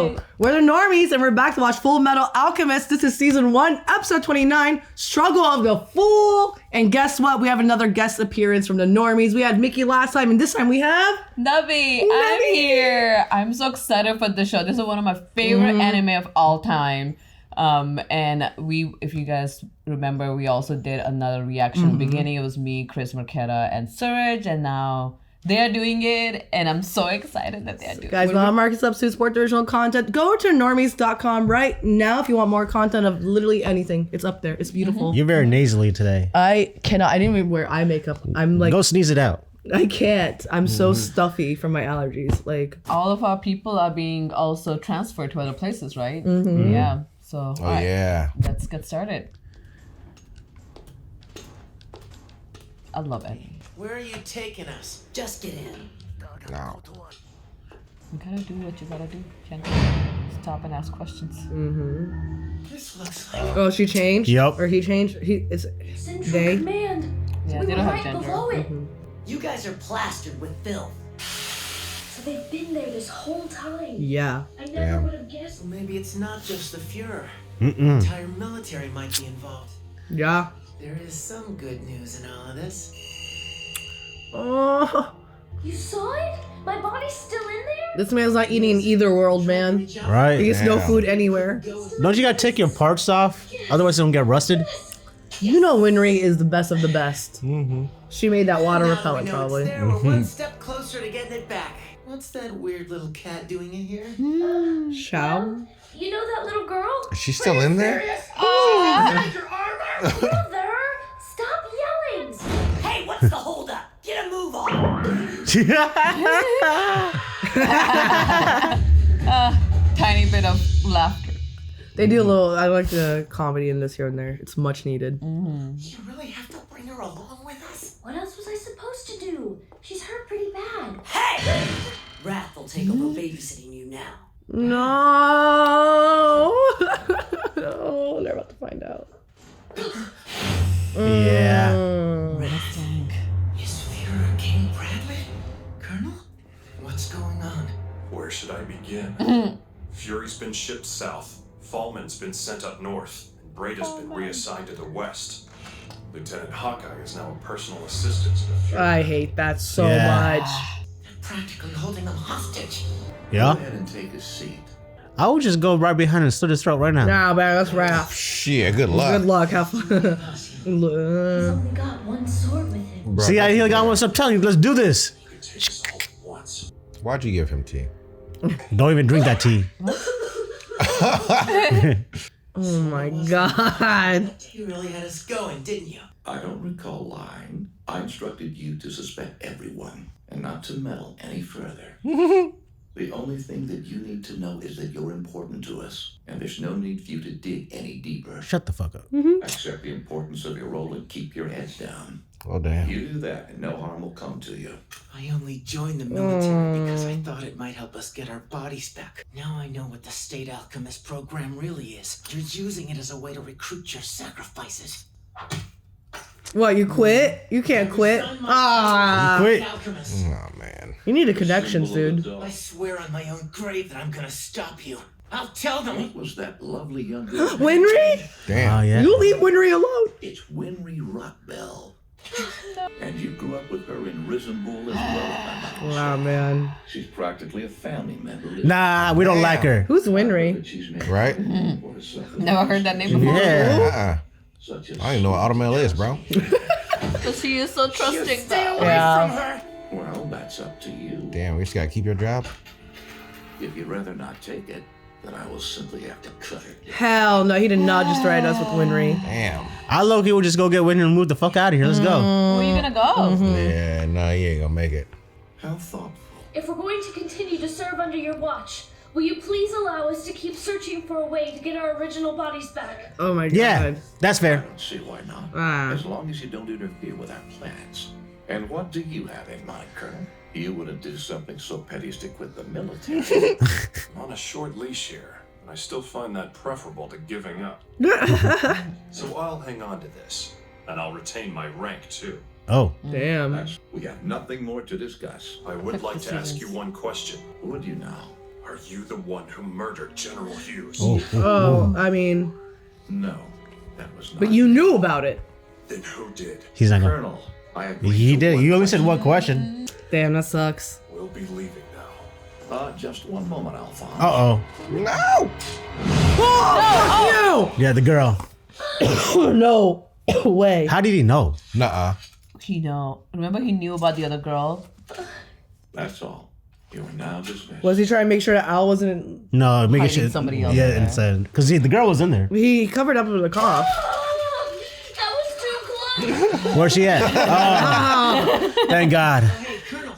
Yo, we're the Normies, and we're back to watch Fullmetal Alchemist. This is season 1, episode 29, Struggle of the Fool. And guess what? We have another guest appearance from the Normies. We had Mickey last time, and this time we have Nubby. I'm here. I'm so excited for the show. This is one of my favorite anime of all time. And if you guys remember, we also did another reaction. In the beginning, it was me, Chris Marquetta, and Surge, and now they are doing it, and I'm so excited that they are doing it. Guys, we'll mark this up to support the original content. Go to normies.com right now if you want more content of literally anything. It's up there. It's beautiful. You're very nasally today. I cannot. I didn't even wear eye makeup. I'm like, go sneeze it out. I can't. I'm so stuffy from my allergies. Like, all of our people are being also transferred to other places, right? Yeah. So let's get started. I love it. Where are you taking us? Just get in. No. You gotta do what you gotta do, Gentle. Stop and ask questions. This looks like oh, she changed? Yep. Or he changed? It's Central they? Command. Yeah, We they were don't have right gender. below it. you guys are plastered with filth. So they've been there this whole time. Yeah. I never would have guessed. Well, maybe it's not just the Fuhrer. The entire military might be involved. Yeah. There is some good news in all of this. Oh, You saw it? My body's still in there? this man's not eating in either world, man. Right. He gets no food anywhere. Don't you gotta take your parts off? Otherwise, they don't get rusted. You know Winry is the best of the best. She made that water Now repellent, we know probably. It's there. We're one step closer to getting it back. What's that weird little cat doing in here? Shao? You know that little girl? Is she still in there? Brother! Stop yelling! Hey, what's the holdup? Get a move on. Tiny bit of laughter. They do a little, I like the comedy in this here and there. It's much needed. You really have to bring her along with us? What else was I supposed to do? She's hurt pretty bad. Hey! Wrath will take over babysitting you now. No! Oh, they're about to find out. Yeah. Is Fuhrer King Bradley? Colonel? What's going on? Where should I begin? Fury's been shipped south. Fallman's been sent up north. And Breda's been reassigned to the west. Lieutenant Hawkeye is now a personal assistant to the Fury. I hate that so much. They're practically holding them hostage. Yeah. Go ahead and take a seat. I would just go right behind and slit his throat right now. Nah, man, that's Raph. Shit, good luck. Good luck. Have fun. He's only got one sword with him. Bro, See, he got one. I'm telling you, let's do this. You could take us all at once. Why'd you give him tea? Don't even drink that tea. Oh my god. You really had us going, didn't you? I don't recall lying. I instructed you to suspect everyone and not to meddle any further. The only thing that you need to know is that you're important to us, and there's no need for you to dig any deeper. Shut the fuck up. Accept the importance of your role and keep your heads down. Oh, damn. You do that, and no harm will come to you. I only joined the military because I thought it might help us get our bodies back. Now I know what the State Alchemist program really is. You're using it as a way to recruit your sacrifices. What, you quit? You can't quit. Ah. Quit. Alchemist. Oh, man. You need a connections, dude. I swear on my own grave that I'm gonna stop you. I'll tell them. What was that lovely young girl? Winry? Damn. Oh, yeah. You leave Winry alone. It's Winry Rockbell. And you grew up with her in Risen Bull as well. Wow, man. She's practically a family member. Nah, we don't like her. Who's Winry? But she's made Right? for herself. Never heard that name before. Yeah. Such as I don't even know what Automail is, bro. But she is so trusting though. Yeah. Well, that's up to you. Damn, we just gotta keep your job. If you'd rather not take it, then I will simply have to cut it. Hell no, he did not just threaten us with Winry. Damn. I low-key would just go get Winter and move the fuck out of here. Let's go. Where are you gonna go? Yeah, no, you ain't gonna make it. How thoughtful. If we're going to continue to serve under your watch, will you please allow us to keep searching for a way to get our original bodies back? Oh my god. Yeah, that's I fair. don't see why not. Ah. As long as you don't interfere with our plans. And what do you have in mind, Colonel? You wouldn't do something so petty as to quit the military. I'm on a short leash here, and I still find that preferable to giving up. So I'll hang on to this, and I'll retain my rank too. Oh. Damn. We have nothing more to discuss. I would like to ask you one question. Would you now? Are you the one who murdered General Hughes? Oh, I mean, No, that was not. but you knew about it. Then who did? He's not gonna. Colonel, I agree. He to did. one You only said one question. question. Damn, that sucks. We'll be leaving now. Just one moment, Alphonse. Uh oh. No! Oh, fuck Yeah, the girl. you! No way. How did he know? Nuh-uh. He know. Remember he knew about the other girl? That's all. You are now dismissed. Was he trying to make sure that Al wasn't? No, make Hiding sure somebody else Yeah, in there. inside. Because the girl was in there. He covered up with a cough. Oh, that was too close. Where's she at? Oh, thank God. Hey, Colonel.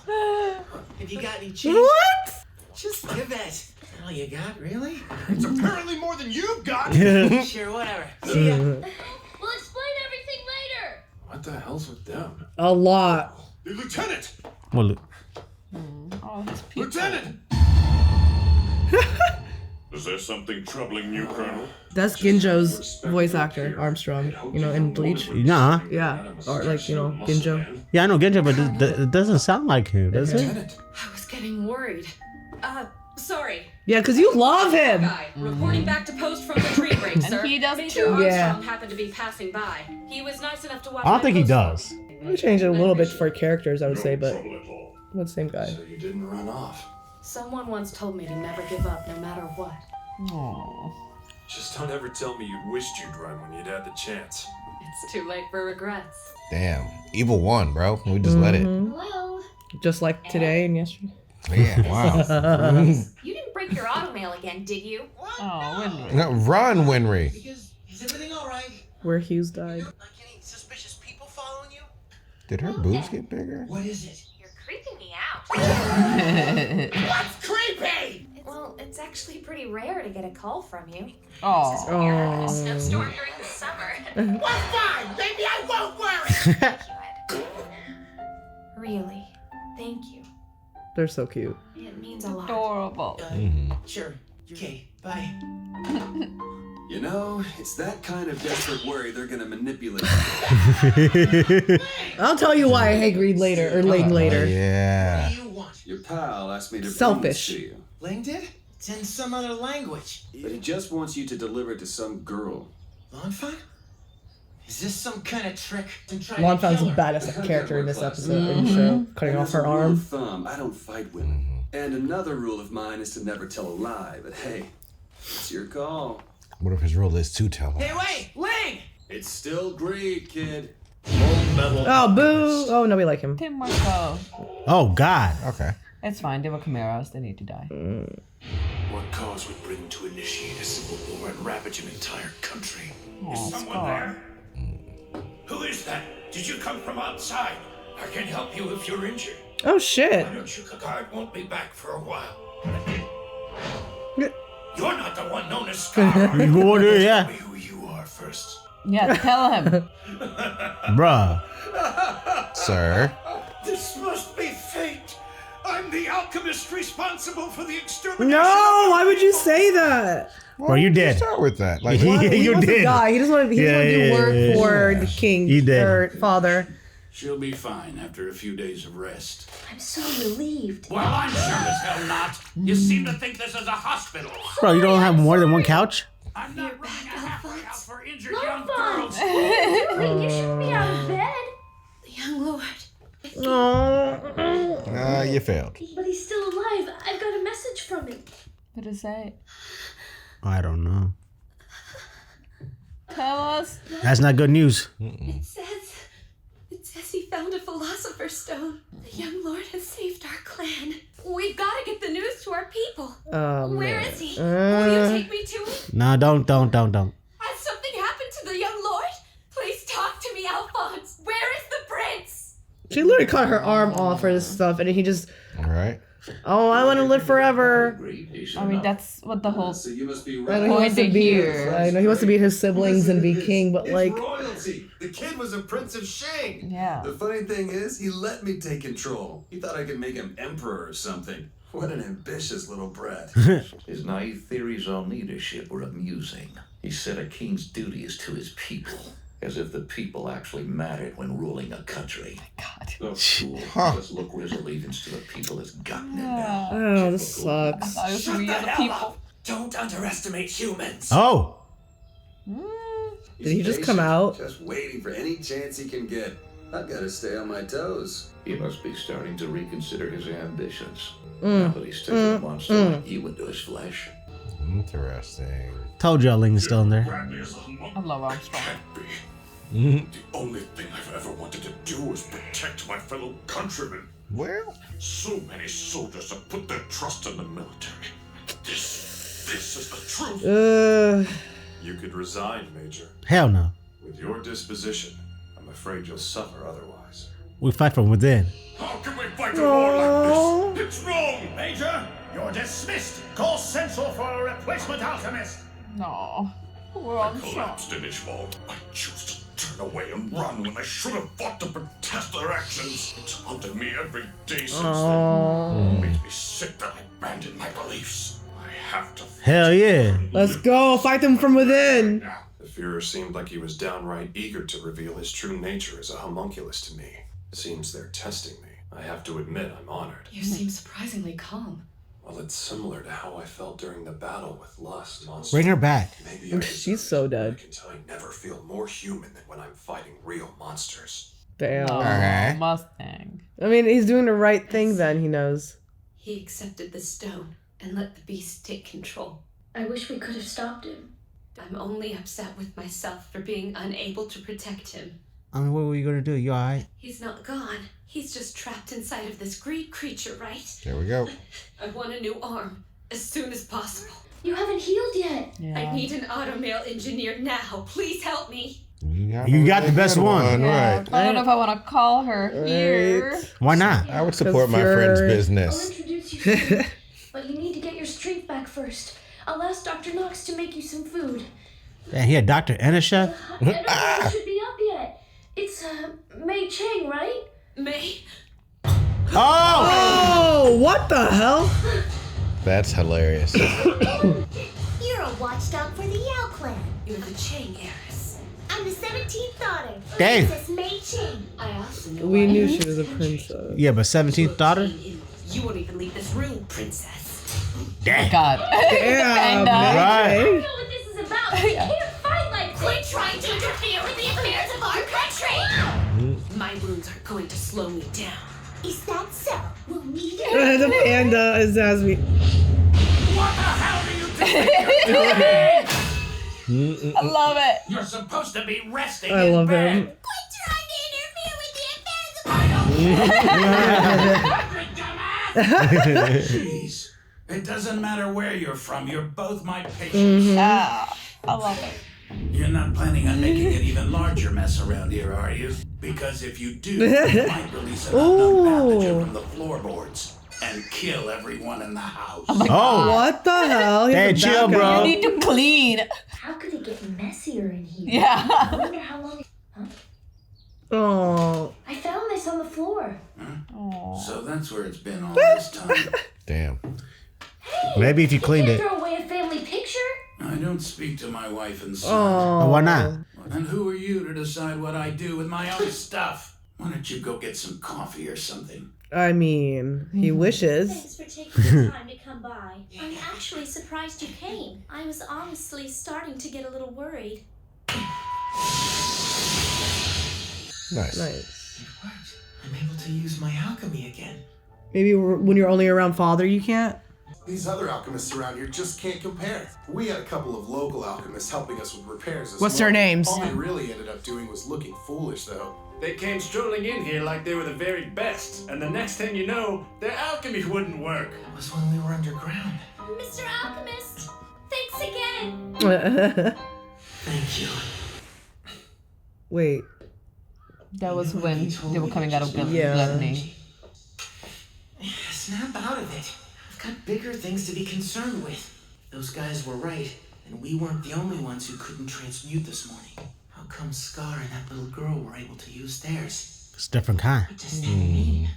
Have you got any change? What? Just give it. All you got, really? It's apparently more than you've got. Sure, whatever. See ya. We'll explain everything later. What the hell's with them? A lot. Lieutenant! Well, look. Oh, his people. Lieutenant! Is there something troubling you, Colonel? That's Ginjo's voice actor, Armstrong. You know, in Bleach. Nah. Yeah, or like Ginjo. Yeah, I know Genja, but it doesn't sound like him, does it? Lieutenant! I was getting worried. Sorry. Yeah, because you love him. Guy, reporting back to post from the tree break, sir. he does Major too. Armstrong Yeah. happened to be passing by. He was nice enough to watch. I don't my think he post. does. We changed it a little bit for characters, I would say, but Trouble at all. not the same guy. So you didn't run off. Someone once told me to never give up, no matter what. Aw. Just don't ever tell me you wished you'd run when you'd had the chance. It's too late for regrets. Damn. Evil one, bro. We just let it. Hello? Just like today and yesterday. Yeah, wow. You didn't break your automail again, did you? Oh, Winry. No, run, Winry. Because is everything all right? Where Hughes died. Like any suspicious people following you? Did her boobs get bigger? What is it? You're creeping me out. What's creepy? Well, it's actually pretty rare to get a call from you. Oh. Oh. Snowstorm during the summer. Well, fine. Maybe I won't worry. Thank you, Ed. Really, thank you. They're so cute. It means a lot. Adorable. Sure. Okay, bye. You know, it's that kind of desperate worry they're gonna manipulate you. I'll tell you why I hate Reed later, or Ling later. Yeah. What do you want? Your pal asked me to Selfish. bring this to you. Ling did? It's in some other language. But he just wants you to deliver it to some girl. Lonfan? Is this some kind of trick? I'm trying Lon to Found's kill a her. badass character in this episode, in the show. Cutting And off as her a rule arm. of thumb, I don't fight women. And another rule of mine is to never tell a lie. But hey, it's your call. What if his rule is to tell Hey, him? wait! Ling! It's still greed, kid. Oh, boo! Oh, no, we like him. Tim Marco. Oh, God. Okay. It's fine. They were chimeras. They need to die. What cause would bring to initiate a civil war and ravage an entire country? Is someone there? Who is that? Did you come from outside? I can help you if you're injured. Oh, shit. Why don't you guard won't be back for a while? Yeah. You're not the one known as Scar. You go over there, yeah. Tell me who you are first. Yeah, tell him. Bruh. Sir. This must be fate. I'm the alchemist responsible for the extermination. No, why would you say that? Bro, you did. Start with that. Like, He why? you wants to did. die. He just want to. He Yeah, want to do yeah, work yeah, for yeah. the king He did. or father. She'll be fine after a few days of rest. I'm so relieved. Well, I'm sure as hell not. You seem to think this is a hospital. Bro, you don't have more than one couch? I'm not running a halfway out for injured young Lonfan! girls. You shouldn't be out of bed. The young lord. Oh. You failed. But he's still alive. I've got a message from him. What did it say? I don't know. Tell us. That's not good news. It says he found a philosopher's stone. The young lord has saved our clan. We've got to get the news to our people. Where is he? Will you take me to him? Nah, don't. Has something happened to the young lord? Please talk to me, Alphonse. Where is the prince? She literally cut her arm off for this stuff, and then he just, All right. oh, I want to live forever. I mean, that's what the whole. So you must be I know right. he wants to Point be. here. I know he wants to beat his siblings and be king, but It's like, royalty. The kid was a prince of Shang. Yeah. The funny thing is, he let me take control. He thought I could make him emperor or something. What an ambitious little brat. His naive theories on leadership were amusing. He said a king's duty is to his people. As if the people actually mattered when ruling a country. God. Those fools just look where's allegiance to the people has gotten it now. Oh, this sucks. I was we are the people. Don't underestimate humans. Oh. Did he just come out? Just waiting for any chance he can get. I've got to stay on my toes. He must be starting to reconsider his ambitions. Now that he's taken a monster like you into his flesh. Interesting. Told y'all Ling's still in there. I love Armstrong. The only thing I've ever wanted to do was protect my fellow countrymen. Well, So many soldiers have put their trust in the military. This is the truth. You could resign, Major. Hell no. With your disposition, I'm afraid you'll suffer otherwise. We fight from within. How can we fight a war like this? It's wrong! Major, you're dismissed. Call Central for a replacement alchemist. No. Poor Armstrong. Collapsed in Ishval. I choose to turn away and run when I should have fought to protest their actions. It's haunted me every day since then. It makes me sick that I abandoned my beliefs. I have to. Hell yeah. Let's go. Fight them from within. The Führer seemed like he was downright eager to reveal his true nature as a homunculus to me. Seems they're testing me. I have to admit, I'm honored. You seem surprisingly calm. Well, it's similar to how I felt during the battle with Lust Monster. Bring her back. Maybe I She's so dead. can tell I never feel more human than when I'm fighting real monsters. Damn. Oh, Mustang. I mean, he's doing the right thing then, he knows. He accepted the stone and let the beast take control. I wish we could have stopped him. I'm only upset with myself for being unable to protect him. I mean, what were you gonna do? You alright? He's not gone. He's just trapped inside of this great creature, right? there we go. I want a new arm as soon as possible. You haven't healed yet. I need an automail engineer now. Please help me. You got the best one. Yeah, Right. I don't know if I want to call her here. Why not? I would support my friend's I'll business. introduce you soon, but you need to get your strength back first. I'll ask Dr. Knox to make you some food. Yeah, he a doctor and a chef. I don't know if it should be up yet. It's Mei Chang, right? May? Oh, what the hell? That's hilarious. You're a watchdog for the Yao clan. You're the Chang heiress. I'm the 17th daughter, Dang. Princess Mei Ching. I also know We why knew you she was a princess. Yeah, but 17th daughter? You won't even leave this room, princess. Damn. God. Damn, Panda. I Right. don't know what this is about. We can't fight like Quit this. trying to interfere with the affairs of our country. My wounds are going to slow me down. Is that so? We'll need it. The panda has me. What the hell do you think you're doing? I love it. You're supposed to be resting I in love bed. him. Quit trying to interfere with the affairs of Jeez. It doesn't matter where you're from. You're both my patients. Ah, I love it. You're not planning on making an even larger mess around here, are you? Because if you do, you might release an unknown pathogen from the floorboards and kill everyone in the house. Oh. What the hell? He's Hey, a chill, bad guy. bro. You need to clean. How could it get messier in here? Yeah. I wonder how long. Huh? Oh. I found this on the floor. So that's where it's been all this time. Damn. Maybe if you cleaned Can't it. throw away a family picture. I don't speak to my wife and son. Oh, why not? And who are you to decide what I do with my own stuff? Why don't you go get some coffee or something? I mean, he wishes. Thanks for taking the time to come by. I'm actually surprised you came. I was honestly starting to get a little worried. Nice. Nice. It worked. I'm able to use my alchemy again. Maybe when you're only around father, you can't. These other alchemists around here just can't compare. We had a couple of local alchemists helping us with repairs as What's well. their names? All they really ended up doing was looking foolish, though. They came strolling in here like they were the very best, and the next thing you know, their alchemy wouldn't work. That was when we were underground. Mr. Alchemist, thanks again. Thank you. Wait. That was when they were coming out of Yeah. gluttony. Snap out of it. I've got bigger things to be concerned with. Those guys were right, and we weren't the only ones who couldn't transmute this morning. How come Scar and that little girl were able to use theirs? It's a different kind. What does that mean?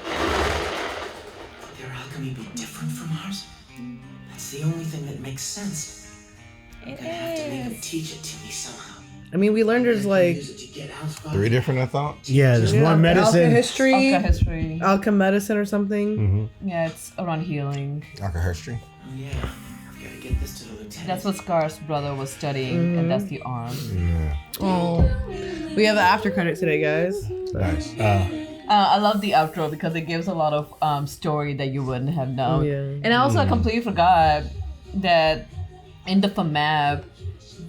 Could their alchemy be different from ours? That's the only thing that makes sense. I'm gonna have to make them teach it to me somehow. I mean, we learned there's like 3 different, I thought. Yeah, there's one medicine. Alchemistry, alchemedicine or something. Mm-hmm. Yeah, it's around healing. Alchemistry. Oh yeah, I've got to get this to the lieutenant. That's what Scar's brother was studying, and that's the arm. Yeah. Oh, we have the after credit today, guys. Nice. I love the outro because it gives a lot of story that you wouldn't have known. Yeah. And I also completely forgot that in the FMAB,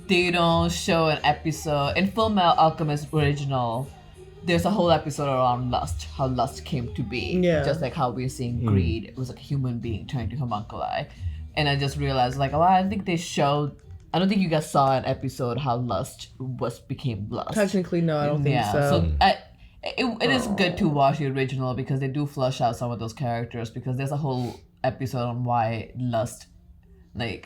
they don't show an episode. In Fullmetal Alchemist original, there's a whole episode around lust, how lust came to be. Yeah. Just like how we're seeing greed. It was like a human being turning to homunculi. And I just realized, like, I think they showed... I don't think you guys saw an episode how lust became lust. Technically, no, I don't think so. It is good to watch the original because they do flush out some of those characters because there's a whole episode on why lust, why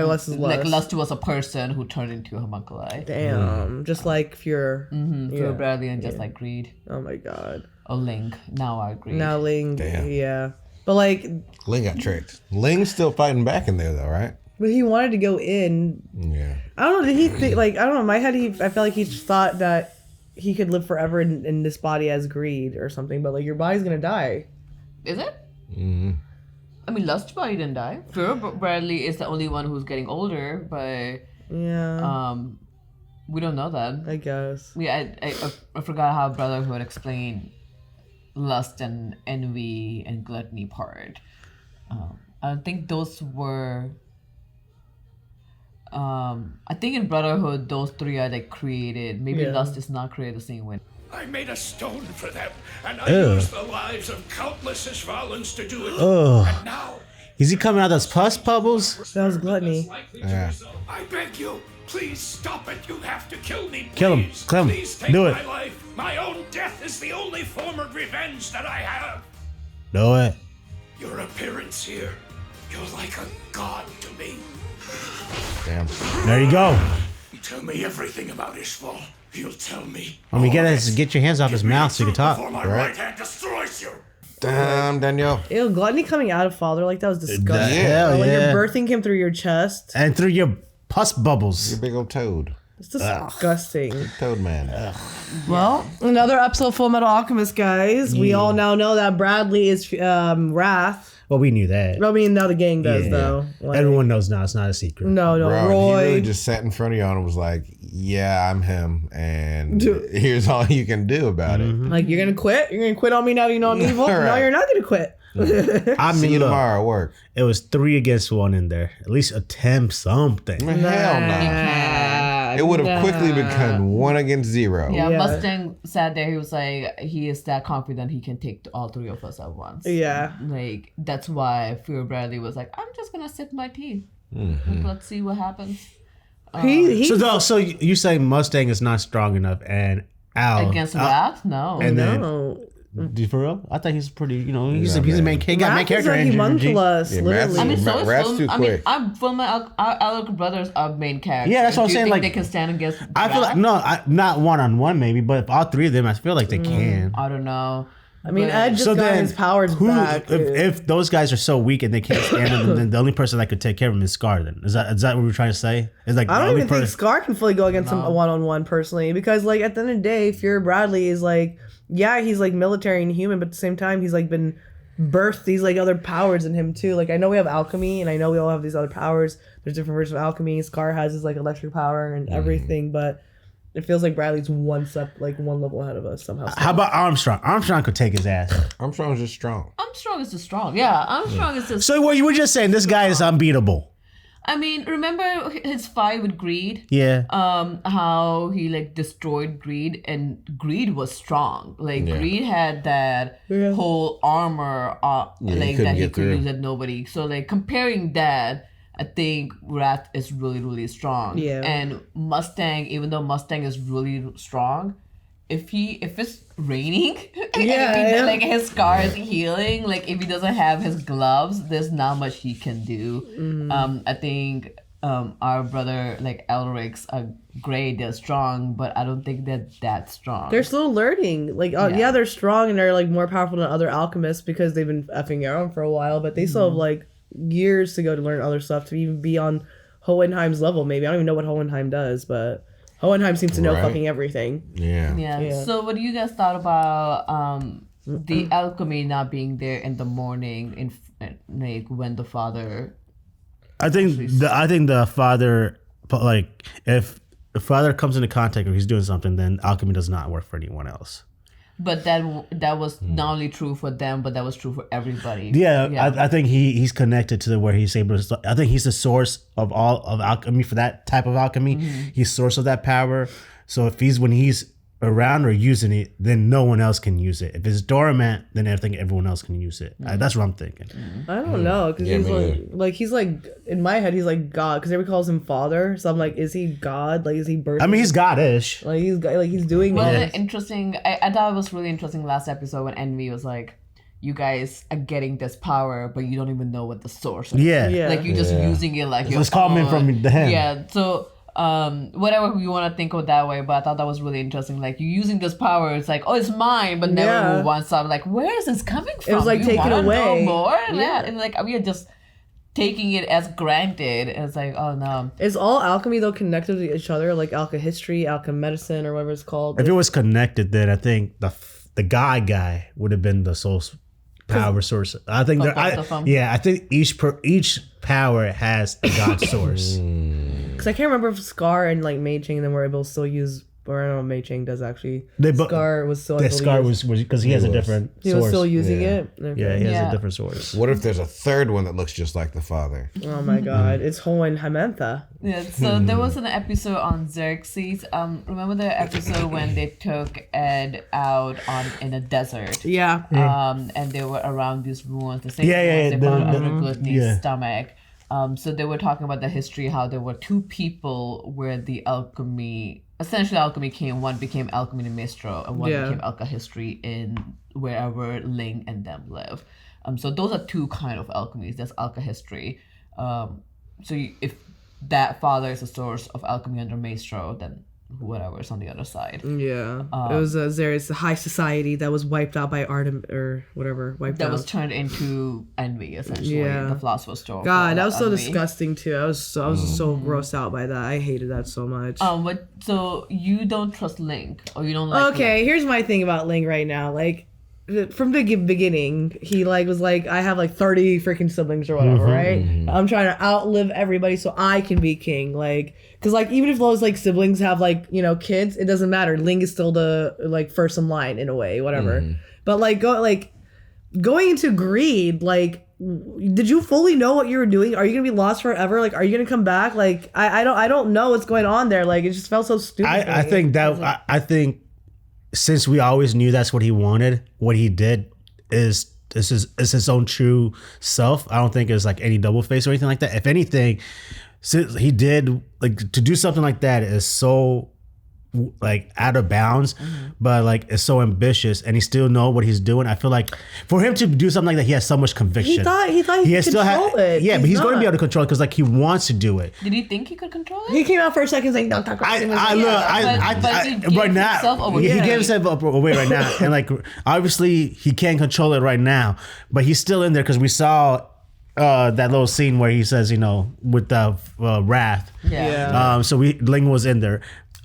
lust is lust. Like lust was a person who turned into a homunculi. Damn, just like Fuhrer. Fuhrer Bradley and just like greed. Oh my god. Oh, Ling. Now I agree. Now Ling. Damn. Yeah, but like Ling got tricked. Ling's still fighting back in there though, right? But he wanted to go in. Yeah. I don't know. Did he think I don't know. In my head, I felt like he thought that he could live forever in this body as greed or something. But like your body's gonna die. Is it? Mm-hmm. I mean, Lust's body didn't die. Fuhrer Bradley is the only one who's getting older, but we don't know that. I guess. Yeah, I forgot how Brotherhood explained lust and envy and gluttony part. I think those were. I think in Brotherhood, those 3 are like created. Maybe lust is not created the same way. I made a stone for them, and I used the lives of countless Ishvalans to do it. And now... Is he coming out as pus bubbles? That was gluttony. Yeah. I beg you, please stop it. You have to kill me, please. Kill him. Kill him. Please take Do it. my life. My own death is the only form of revenge that I have. Do it. Your appearance here, you're like a god to me. Damn. There you go. Tell me everything about Ishval. He'll tell me. When we get your hands off his mouth so you can talk. Before my right hand destroys you. Damn, Danielle. Ew, gluttony coming out of father like that was disgusting. Hell When yeah. you're birthing him through your chest. And through your pus bubbles. Your big old toad. It's disgusting. Toad man. Well, another episode of Fullmetal Alchemist, guys. We all now know that Bradley is Wrath. Well, we knew that. I mean, now the gang does, though. Like, everyone knows now. It's not a secret. No, Bro, Roy. he really just sat in front of y'all and was like, yeah, I'm him. And here's all you can do about it. Like, you're going to quit? You're going to quit on me now that you know I'm evil? Right. No, you're not going to quit. I mean, See you look, tomorrow at work. It was 3 against 1 in there. At least attempt something. Hell no. It would have quickly become 1 against 0. Yeah, Mustang sat there. He was like, he is that confident he can take all 3 of us at once. Yeah. Like, that's why Fuhrer Bradley was like, I'm just going to sip my tea. Like, let's see what happens. So you say Mustang is not strong enough and Al. Against Wrath? No. And no. Then, for real? I thought he's pretty, he's a main character. Got main character energy. Yeah, literally. I mean, so is Rat's too quick. I'm Fullmetal Elric Brothers are main characters. Yeah, that's what I'm saying. Do you think Like, they can stand against I feel like, not 1-on-1 maybe, but if all 3 of them, I feel like they can. I don't know. I mean, Ed just got his powers back. If those guys are so weak and they can't stand them, then the only person that could take care of them is Scar. Then is that what we're trying to say? It's like I don't even think Scar can fully go against him a 1-on-1 personally, because like at the end of the day, Fuhrer Bradley is like, yeah, he's like military and human, but at the same time, he's like been birthed these like other powers in him too. Like I know we have alchemy, and I know we all have these other powers. There's different versions of alchemy. Scar has his like electric power and everything, but it feels like Bradley's one level ahead of us somehow. How about Armstrong? Armstrong could take his ass. Armstrong's just strong. Armstrong is just strong. Yeah, Armstrong is just... So what you were just saying, this guy is unbeatable. I mean, remember his fight with Greed? Yeah. How he like destroyed Greed, and Greed was strong. Like Greed had that whole armor like that he could use at nobody. So like comparing that, I think Wrath is really, really strong. Yeah. And Mustang, even though Mustang is really strong, if it's raining, like his scar is healing, like if he doesn't have his gloves, there's not much he can do. I think our brother like Elric's are great, they're strong, but I don't think they're that strong. They're still learning. Like, they're strong and they're like more powerful than other alchemists because they've been effing around for a while, but they still have like years to go to learn other stuff to even be on Hohenheim's level. Maybe I don't even know what Hohenheim does, but Hohenheim seems to know Right. fucking everything. Yeah. So what do you guys thought about the alchemy not being there in the morning like when the father? I think the father, like, if the father comes into contact or he's doing something, then alchemy does not work for anyone else. But that was not only true for them, but that was true for everybody. Yeah. I think he's connected to where he's able to. I think he's the source of all of alchemy for that type of alchemy. He's source of that power. So when he's around or using it, then no one else can use it. If it's dormant, then I think everyone else can use it. That's what I'm thinking. I don't know, because he's like in my head he's like God, because everybody calls him father. So I'm like, is he God? Like, is he birth? I mean, he's God-ish. Like he's doing. Well, it. interesting. I thought it was really interesting last episode when Envy was like, you guys are getting this power, but you don't even know what the source is. Yeah. Like you're just using it like it's coming from the hand. Yeah. So whatever you want to think of it that way, but I thought that was really interesting. Like, you're using this power, it's like, oh, it's mine, but never move on. So I'm like, where is this coming from? It was like taken away. Know more? Yeah. And like, we are just taking it as granted. And it's like, oh no. Is all alchemy though connected to each other, like alchemy, medicine, or whatever it's called? If it was connected, then I think the guy would have been the source power source. I think I think each power has a god source. Because I can't remember if Scar and like Mei Ching and them were able to still use, or I don't know, Mei Ching does actually. Scar was still. Scar was because he has a different source. He was still using it. Okay. Yeah, he has a different source. What if there's a third one that looks just like the father? Oh my god, it's Hohenheimantha. Yeah, so there was an episode on Xerxes. Remember the episode when they took Ed out in a desert? Yeah. And they were around these ruins. The same ruins they found under Gluttony's stomach. So they were talking about the history, how there were two people where the alchemy came. One became alchemy in Maestro, and one became alchemy in wherever Ling and them live. So those are two kind of alchemies. There's alchemy. If that father is a source of alchemy under Maestro, then whatever is on the other side. Yeah. It was Xeris, the high society that was wiped out by Artem or whatever. That was turned into envy, essentially. Yeah. The Philosopher's Stone. God, that was so disgusting too. I was so grossed out by that. I hated that so much. So you don't trust Link, or you don't like Link? Here's my thing about Link right now. Like, from the beginning, he like was like, I have like 30 freaking siblings or whatever, right? I'm trying to outlive everybody so I can be king. Like, because like even if those like siblings have like, you know, kids, it doesn't matter. Ling is still the like first in line in a way, whatever. But like going into greed, like, did you fully know what you were doing? Are you gonna be lost forever? Like, are you gonna come back? Like, I don't know what's going on there. Like, it just felt so stupid. I think since we always knew that's what he wanted, what he did is his own true self. I don't think it's like any double face or anything like that. If anything, since he did, like, to do something like that is so like out of bounds, but like it's so ambitious, and he still know what he's doing. I feel like for him to do something like that, he has so much conviction. He thought he could control it. Yeah, but he's going to be able to control it because like he wants to do it. Did he think he could control it? He came out for a second saying, "Don't talk about it." Right now, he gave himself up away right now, and like obviously he can't control it right now, but he's still in there because we saw that little scene where he says, you know, with the wrath. So Ling was in there.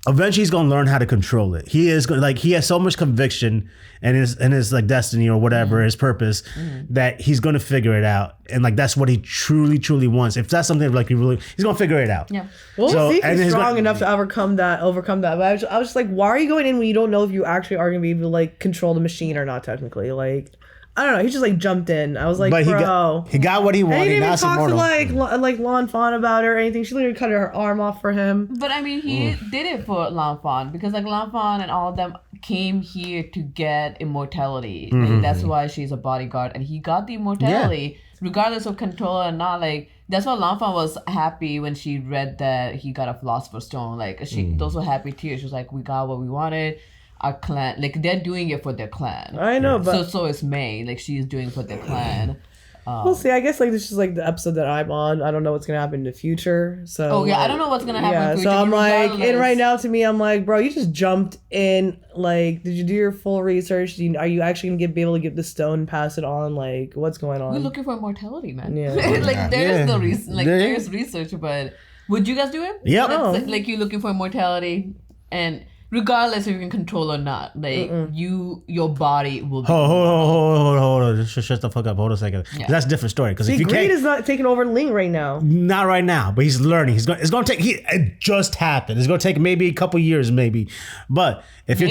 Eventually, he's gonna learn how to control it. He is gonna, like, he has so much conviction in his like destiny or whatever, his purpose, that he's gonna figure it out. And like that's what he truly wants. If that's something like he's gonna figure it out. Yeah. We'll see if he's strong enough to overcome that. But I was just like, why are you going in when you don't know if you actually are gonna be able to like control the machine or not? Technically, like, I don't know. He just like jumped in. I was like, but bro. He got what he wanted. And he didn't even talk to like Lan Fan about it or anything. She literally cut her arm off for him. But I mean, he did it for Lan Fan because like Lan Fan and all of them came here to get immortality. And that's why she's a bodyguard, and he got the immortality regardless of control or not. Like, that's why Lan Fan was happy when she read that he got a Philosopher's Stone. Like, those were happy tears. She was like, we got what we wanted. Our clan, like, they're doing it for their clan. I know, but so is Mei. Like, she's doing it for their clan. We'll see. I guess like this is like the episode that I'm on. I don't know what's gonna happen in the future. So I don't know what's gonna happen in the future. So I'm like, and right now to me, I'm like, bro, you just jumped in. Like, did you do your full research? Are you actually gonna be able to get the stone and pass it on? Like, what's going on? We're looking for immortality, man. Yeah. Like, there's no reason. Like, there's research, but Would you guys do it? Yep. Like you're looking for immortality, and regardless if you can control or not, like your body will. Hold on. Shut the fuck up. Hold on a second. Yeah. That's a different story. Because if you Greed is not taking over Ling right now. Not right now, but he's learning. It's going to take. It just happened. It's going to take maybe a couple years, maybe. But if you're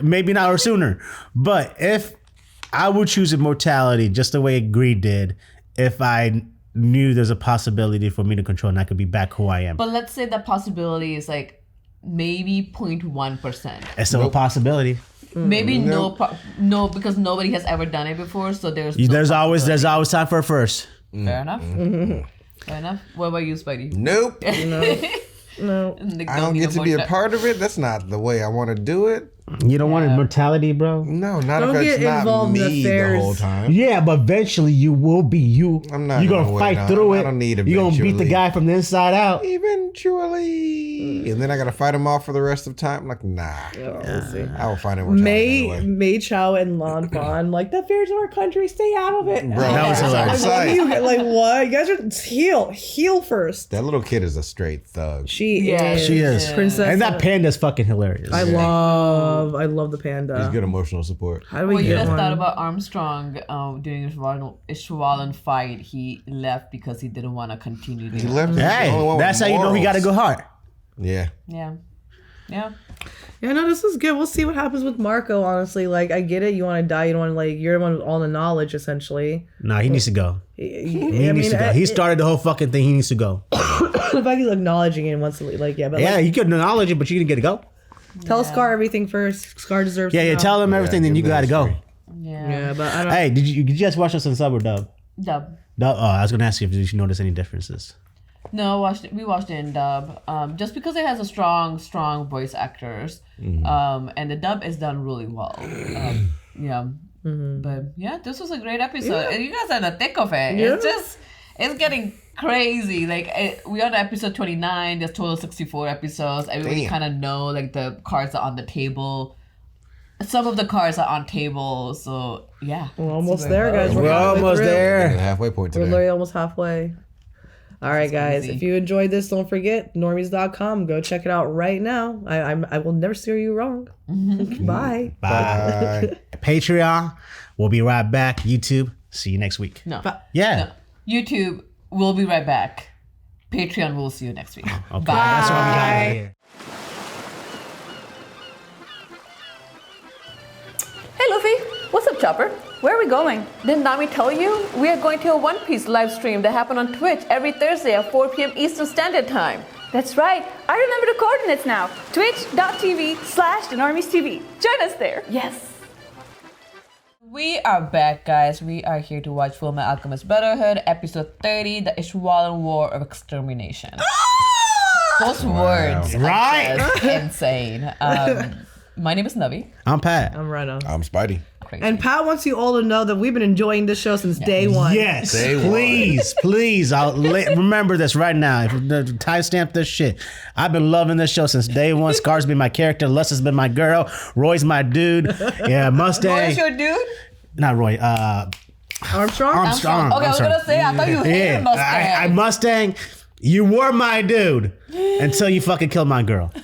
maybe not or sooner. But if I would choose immortality, just the way Greed did, if I knew there's a possibility for me to control and I could be back who I am. But let's say that possibility is like maybe 0.1%. It's still a possibility. Maybe no, because nobody has ever done it before, so there's always time for a first. Fair enough. Fair enough. What about you, Spidey? Nope. No. I don't get to be a part of it. That's not the way I want to do it. You don't want immortality, bro? No, not if it's not me the whole time. Yeah, but eventually you will be you. I'm not. You're gonna fight through it. I don't need You're gonna beat the guy from the inside out. Eventually. And then I gotta fight him off for the rest of the time. I'm like, nah. I will find immortality. Mei Chao and Lan Fan, like, the fears of our country, stay out of it. Bro, that was hilarious. Like, what? You guys are heal first. That little kid is a straight thug. She is. Princess. And that panda's fucking hilarious. I love the panda. He's good emotional support. How do we you get just one? thought about Armstrong during Ishvalan fight. He left because he didn't want to continue. He left. Hey, that's how you know he got to go hard. Yeah. Yeah, no, this is good. We'll see what happens with Marco, honestly. Like, I get it. You want to die. You don't want to, like, you're the one with all the knowledge, essentially. No, he needs to go. He needs to go. He started the whole fucking thing. He needs to go. The fact he's acknowledging it and wants to, like, yeah. But yeah, you could acknowledge it, but you didn't get to go. Tell Scar everything first. Scar deserves to know. Tell him everything, then you got to go. Yeah, but I don't. Hey, did you guys watch this in sub or dub? Dub. Oh, I was going to ask you if you notice any differences. No, we watched it in dub. Just because it has a strong voice actors, and the dub is done really well. But yeah, this was a great episode. And you guys are in the thick of it. Yeah. It's getting crazy. Like we're on episode 29. There's total 64 episodes. Everybody kind of know like the cards are on the table. Some of the cards are on table. So yeah, we're almost there, guys. We're almost there. The halfway point today. We're literally almost halfway. All right, guys. If you enjoyed this, don't forget normies.com. Go check it out right now. I will never steer you wrong. Bye. Bye. Patreon. We'll be right back. YouTube. See you next week. No. Yeah. No. YouTube. We'll be right back. Patreon. We'll see you next week. Okay. Bye. That's what we got here. Hey, Luffy. What's up, Chopper? Where are we going? Didn't Nami tell you? We are going to a One Piece live stream that happens on Twitch every Thursday at 4 p.m. Eastern Standard Time. That's right. I remember the coordinates now. Twitch.tv/TheNormiesTV. Join us there. Yes. We are back, guys. We are here to watch Fullmetal Alchemist Brotherhood, episode 30, the Ishvalan War of Extermination. Those words are just insane. My name is Navi. I'm Pat. I'm Rena. I'm Spidey. Crazy. And Pat wants you all to know that we've been enjoying this show since day one. Yes, please. Remember this right now. Timestamp this shit. I've been loving this show since day one. Scar's been my character. Les has been my girl. Roy's my dude. Yeah, Mustang. Roy's your dude? Not Roy. Armstrong. Okay, I was gonna say I thought you hated Mustang. I Mustang. You were my dude until you fucking killed my girl. You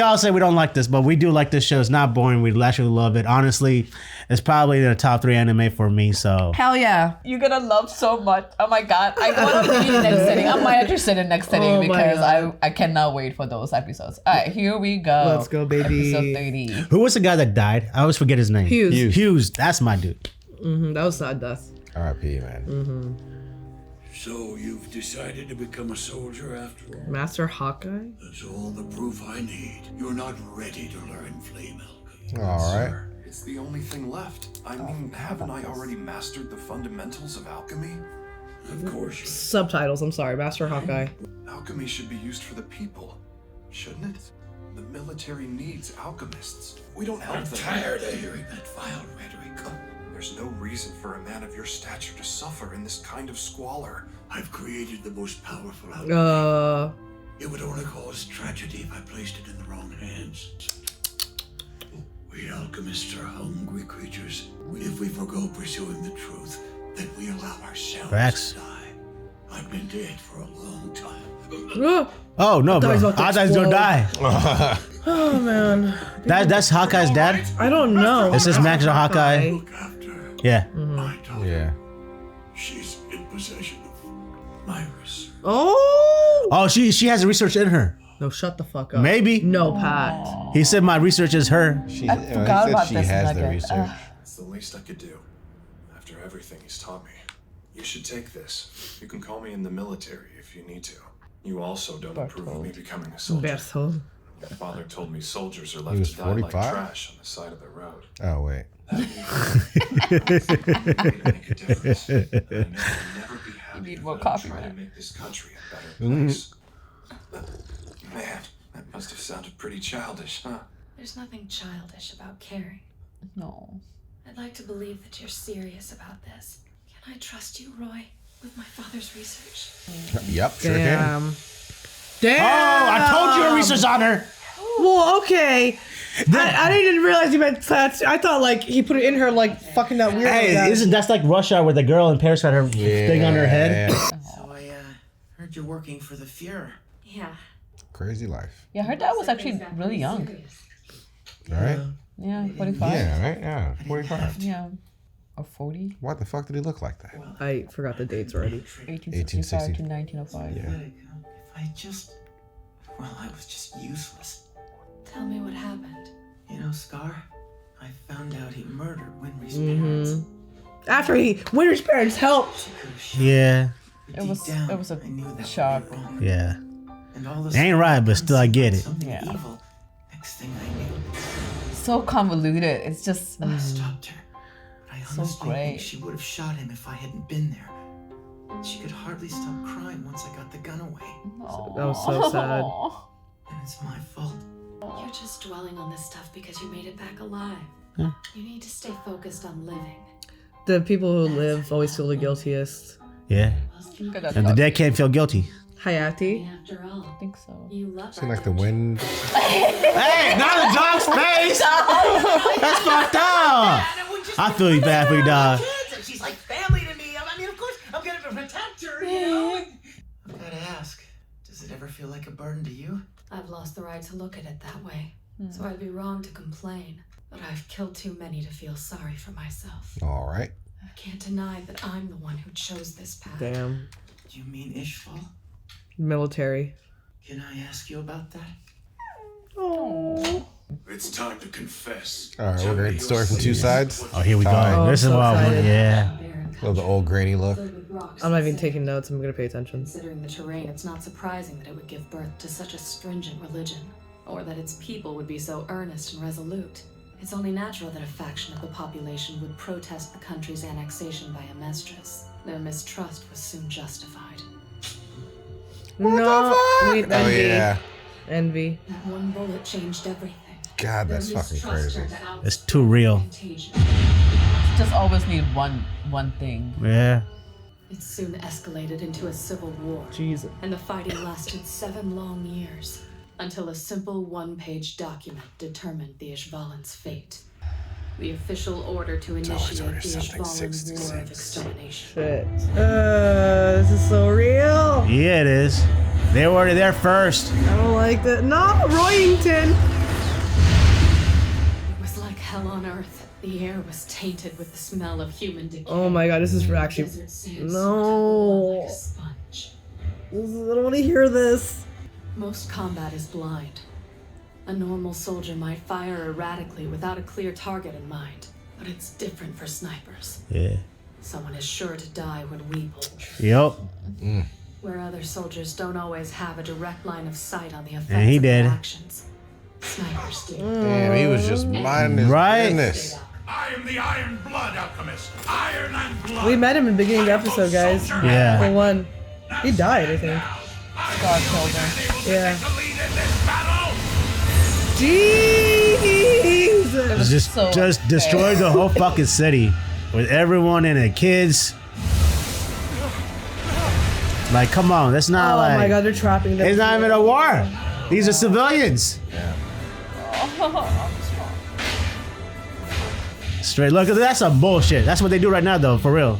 all say we don't like this, but we do like this show. It's not boring. We actually love it. Honestly, it's probably the top 3 anime for me. So hell yeah, you're gonna love so much. Oh my god, I want to be next sitting. I might actually sit in next sitting because I cannot wait for those episodes. All right, here we go. Let's go, baby. Episode 30. Who was the guy that died? I always forget his name. Hughes. That's my dude. That was sad death. R.I.P. man. So you've decided to become a soldier after all? Master Hawkeye? That's all the proof I need. You're not ready to learn flame alchemy. All right. Sir, it's the only thing left. I mean, haven't I already mastered the fundamentals of alchemy? Of course. Subtitles, I'm sorry. Master Hawkeye. Alchemy should be used for the people, shouldn't it? The military needs alchemists. We don't help them. I'm tired of hearing that vile rhetoric. There's no reason for a man of your stature to suffer in this kind of squalor. I've created the most powerful alchemy. It would only cause tragedy if I placed it in the wrong hands. We alchemists are hungry creatures. If we forgo pursuing the truth, then we allow ourselves to die. I I've been dead for a long time. Oh no, bro! Hawkeye's gonna die. Oh man. That's Hawkeye's dad. I don't know. This is Max or Hawkeye. Yeah. Yeah. She's in possession of my research. Oh, she has research in her. No, shut the fuck up. Maybe. No, Pat. He said my research is her. She, I forgot he about said she this has the nugget. research. It's the least I could do. After everything he's taught me. You should take this. You can call me in the military if you need to. You also don't approve of me becoming a soldier. Berthold. Your father told me soldiers are He left was to die like 45? trash on the side of the road. Oh wait. You need more coffee, Try to man. make this country a better place. Man, that must have sounded pretty childish, huh? There's nothing childish about caring. No. I'd like to believe that you're serious about this. Can I trust you, Roy, with my father's research? Yep, sure Damn. can. Damn. Oh, I told you a research on her. Well, okay. I didn't realize you meant that. I thought like he put it in her like fucking that weird. Hey, isn't that's like Rush Hour where the girl in Paris had her thing on her head? So I heard you're working for the Fuhrer. Yeah. Crazy life. Yeah, her dad was actually really young. All right. Yeah, 45. Yeah, right. Yeah, 45. Yeah. Or 40. What the fuck did he look like that? I forgot the dates already. 1865 to 1905. Yeah. If I just, well, I was just useless. Tell me what happened. You know, Scar, I found out he murdered Winry's parents. After Winter's parents helped. Yeah. It was a shock. Yeah. And all this Ain't right, but still I get it. Yeah. evil. Next thing I knew, So convoluted. It's just I stopped her. But I so honestly great. think she would have shot him if I hadn't been there. She could hardly stop crying once I got the gun away. That was so sad. And it's my fault. You're just dwelling on this stuff because you made it back alive. Yeah. You need to stay focused on living. The people who live always feel the guiltiest. Yeah. And the dead can't feel guilty. Hayati. After all, I think so. You love Seemed like the wind. Hey, not the dog's face! That's fucked up! I feel you bad for you, dog. And she's like family to me. I mean, of course, I'm gonna protect her, you know? I've gotta ask, does it ever feel like a burden to you? I've lost the right to look at it that way. So I'd be wrong to complain. But I've killed too many to feel sorry for myself. All right. I can't deny that I'm the one who chose this path. Damn. Do you mean Ishval? Military. Can I ask you about that? Oh. It's time to confess. All right, we're gonna get the story from two sides. Oh, here we go. Fine. This is so what I want. excited. Yeah. Love the old grainy look. I'm not even taking notes. I'm gonna pay attention. Considering the terrain, it's not surprising that it would give birth to such a stringent religion, or that its people would be so earnest and resolute. It's only natural that a faction of the population would protest the country's annexation by Amestris. Their mistrust was soon justified. No. Wait, Oh envy. yeah. Envy. That one bullet changed everything. God, that's fucking crazy. It's too real. Just always need one thing. Yeah. It soon escalated into a civil war. Jesus. And the fighting lasted 7 long years, until a simple one-page document determined the Ishvalan's fate. The official order to initiate the Ishvalan War of Extermination. Shit. This is so real. Yeah, it is. They were there first. I don't like that. No, Royington. It was like hell on earth. The air was tainted with the smell of human decay. Oh my god, this is actually. Desert sands No. like a sponge. I don't want to hear this. Most combat is blind. A normal soldier might fire erratically without a clear target in mind, but it's different for snipers. Yeah. Someone is sure to die when we pull. Yep. Where other soldiers don't always have a direct line of sight on the effects And he of their did. actions. Snipers do. Damn, he was just minding his business. I am the Iron Blood Alchemist. Iron and blood. We met him in the beginning of the episode, guys. Yeah. The one. He died, I think. God killed him. Yeah. Jesus! Just destroyed the whole fucking city with everyone in it, kids. Like, come on, that's not Oh like. my god, they're trapping them. It's not even a war. These are civilians. Straight. Look, that's some bullshit. That's what they do right now, though, for real.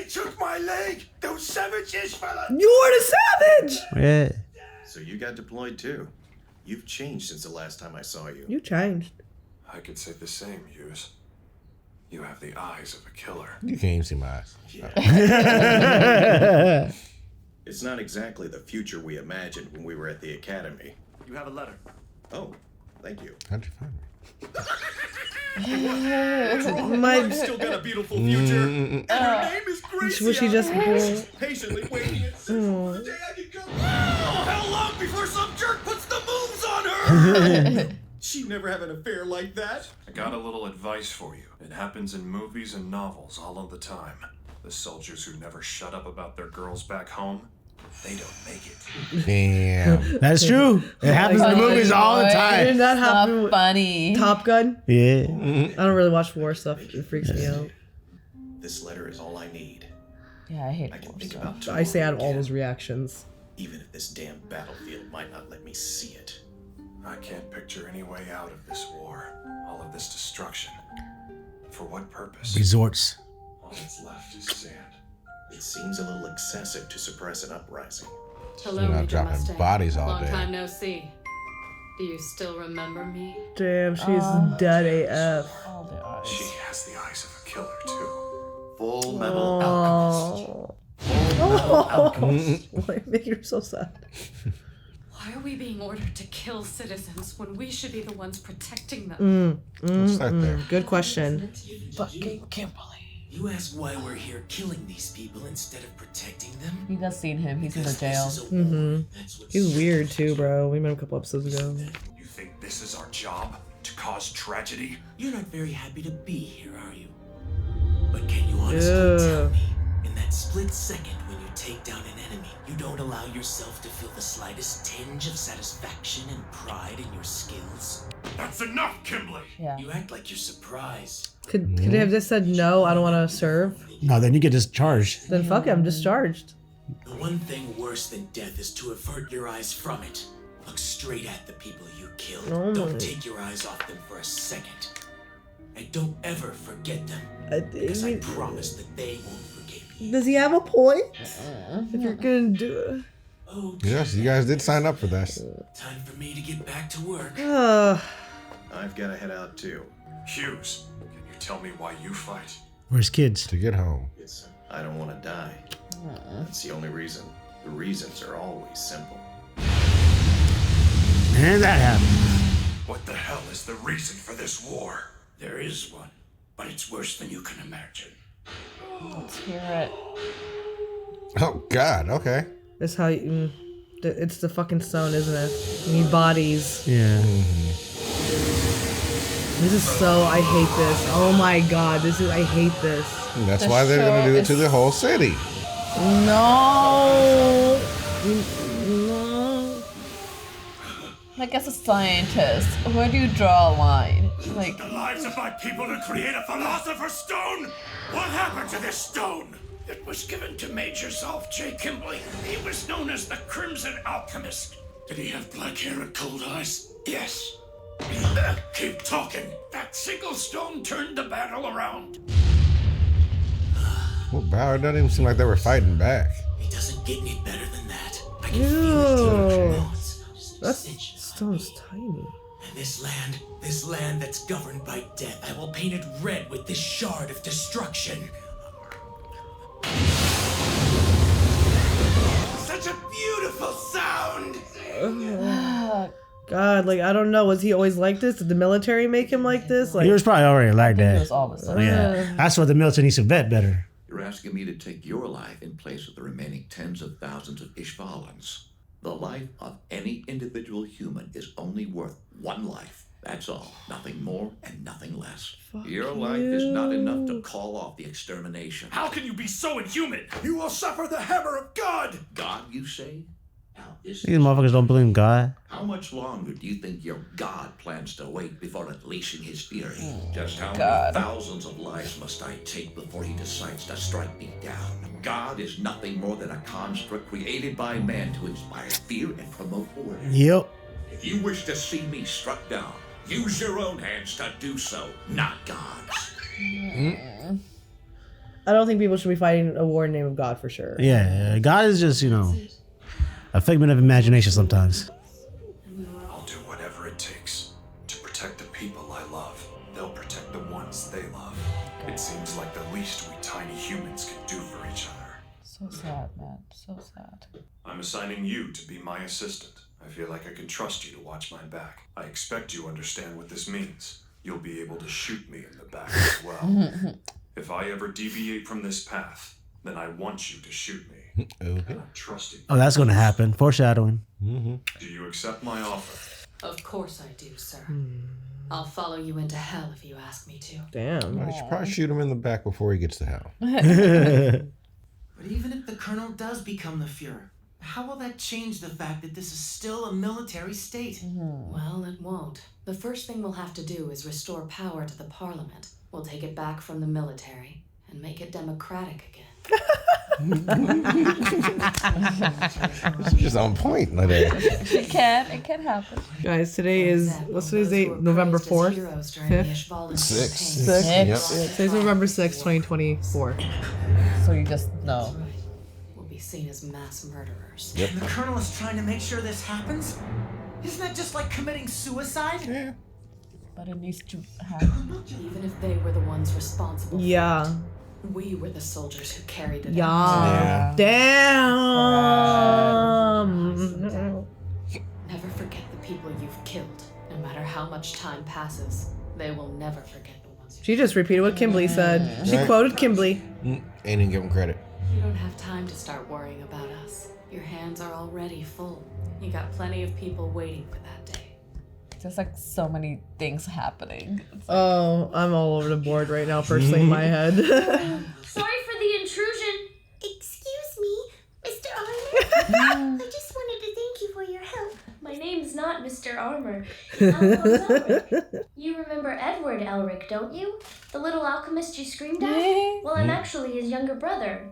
They took my leg! Those savage Ishvalan! You are the savage! Yeah. So you got deployed too. You've changed since the last time I saw you. You changed. I could say the same, Hughes. You have the eyes of a killer. You can't even see my eyes. Yeah. It's not exactly the future we imagined when we were at the academy. You have a letter. Oh, thank you. How'd you find me? I've still got a beautiful future. And her name is Gracie. Was she just She's patiently waiting and for the day I can come. Oh, how long before some jerk puts the moves on her? She'd never have an affair like that. I got a little advice for you. It happens in movies and novels all of the time. The soldiers who never shut up about their girls back home, they don't make it. Damn. That's true. It happens in the movies all the time. Didn't that happen with funny. Top Gun? Yeah. I don't really watch war stuff. It freaks me out. This letter is all I need. Yeah, I hate I can war think stuff. about I say out of all those reactions. even if this damn battlefield might not let me see it. I can't picture any way out of this war. All of this destruction. For what purpose? Resorts. All that's left is sand. It seems a little excessive to suppress an uprising. Hello, You're not Major dropping Mustang. bodies all Long day. time no see. Do you still remember me? Damn, she's dead AF. She has the eyes of a killer, too. Fullmetal Alchemist. Oh, Alchemist. Why make her so sad? Why are we being ordered to kill citizens when we should be the ones protecting them? Let's start there. Good question. Fucking Kimberly. You ask why we're here killing these people instead of protecting them? You guys seen him. He's in the jail. He's weird too, bro. We met him a couple episodes ago. You think this is our job? To cause tragedy? You're not very happy to be here, are you? But can you honestly tell me, in that split second when you take down an enemy, you don't allow yourself to feel the slightest tinge of satisfaction and pride in your skills? That's enough, Kimberly! Yeah. You act like you're surprised. Could they have just said no? I don't want to serve. No, then you get discharged. Then fuck it, I'm discharged. The one thing worse than death is to avert your eyes from it. Look straight at the people you killed. Don't take your eyes off them for a second. And don't ever forget them. Because I promise that they won't forget me. Does he have a point? If you're gonna do it. Yes, you guys did sign up for that. Time for me to get back to work. I've got to head out too. Hughes, can you tell me why you fight? Where's kids? To get home. I don't want to die. That's the only reason. The reasons are always simple. And that happened. What the hell is the reason for this war? There is one, but it's worse than you can imagine. Let's hear it. Oh, God, okay. That's how you. It's the fucking stone, isn't it? You need bodies. Yeah. This is so. I hate this. Oh my god. I hate this. And that's why they're going to do it to the whole city. No. Like, as a scientist, where do you draw a line? Like, The lives of my people to create a philosopher's stone? What happened to this stone? It was given to Major Zolf J. Kimberly. He was known as the Crimson Alchemist. Did he have black hair and cold eyes? Yes. Keep talking. That single stone turned the battle around. Well, Bauer doesn't even seem like they were fighting back. It doesn't get any better than that. I can feel it through your bones. That stone's tiny. And this land that's governed by death, I will paint it red with this shard of destruction. Such a beautiful sound! God, like, I don't know. Was he always like this? Did the military make him like this? Like, He was probably already like that. he was always like Yeah. That's what the military needs to vet better. You're asking me to take your life in place of the remaining tens of thousands of Ishvalans. The life of any individual human is only worth one life. That's all. Nothing more and nothing less. Your life is not enough to call off the extermination. How can you be so inhuman? You will suffer the hammer of God! God, you say? Now, These motherfuckers don't believe in God. how much longer do you think your God plans to wait before unleashing his fury? Just how God. many thousands of lives must I take before he decides to strike me down? God is nothing more than a construct created by man to inspire fear and promote order. Yep. If you wish to see me struck down, use your own hands to do so, not God's. I don't think people should be fighting a war in the name of God for sure. Yeah, God is just, a figment of imagination sometimes. I'll do whatever it takes to protect the people I love. They'll protect the ones they love. It seems like the least we tiny humans can do for each other. So sad, man. So sad. I'm assigning you to be my assistant. I feel like I can trust you to watch my back. I expect you understand what this means. You'll be able to shoot me in the back as well. If I ever deviate from this path, then I want you to shoot me. Okay. I'm trusting you. Oh, that's going to happen. Foreshadowing. Do you accept my offer? Of course I do, sir. I'll follow you into hell if you ask me to. Damn. You should probably shoot him in the back before he gets to hell. But even if the Colonel does become the Fuhrer, how will that change the fact that this is still a military state? Well, it won't. The first thing we'll have to do is restore power to the Parliament. We'll take it back from the military and make it democratic again. It's just on point. It can happen. Guys, today is, what's today's date? November 4th? 5th? 6. Yep. Yep. Today's November 6th, 2024. So you just know. We'll be seen as mass murderers. Yep. And the Colonel is trying to make sure this happens? Isn't that just like committing suicide? Yeah. But it needs to happen. Even if they were the ones responsible Yeah. for it, we were the soldiers who carried it Yeah. out. Damn. Never forget the people you've killed. No matter how much time passes, they will never forget the ones. She just repeated what Kimberly said. She Right. quoted Kimberly. And didn't give him credit. You don't have time to start worrying about us. Your hands are already full. You got plenty of people waiting for that day. There's like so many things happening. Oh, I'm all over the board right now, personally, in my head. Sorry for the intrusion. Excuse me, Mr. Armor. I just wanted to thank you for your help. My name's not Mr. Armor. It's Alphonse Elric. You remember Edward Elric, don't you? The little alchemist you screamed at? Well, I'm actually his younger brother.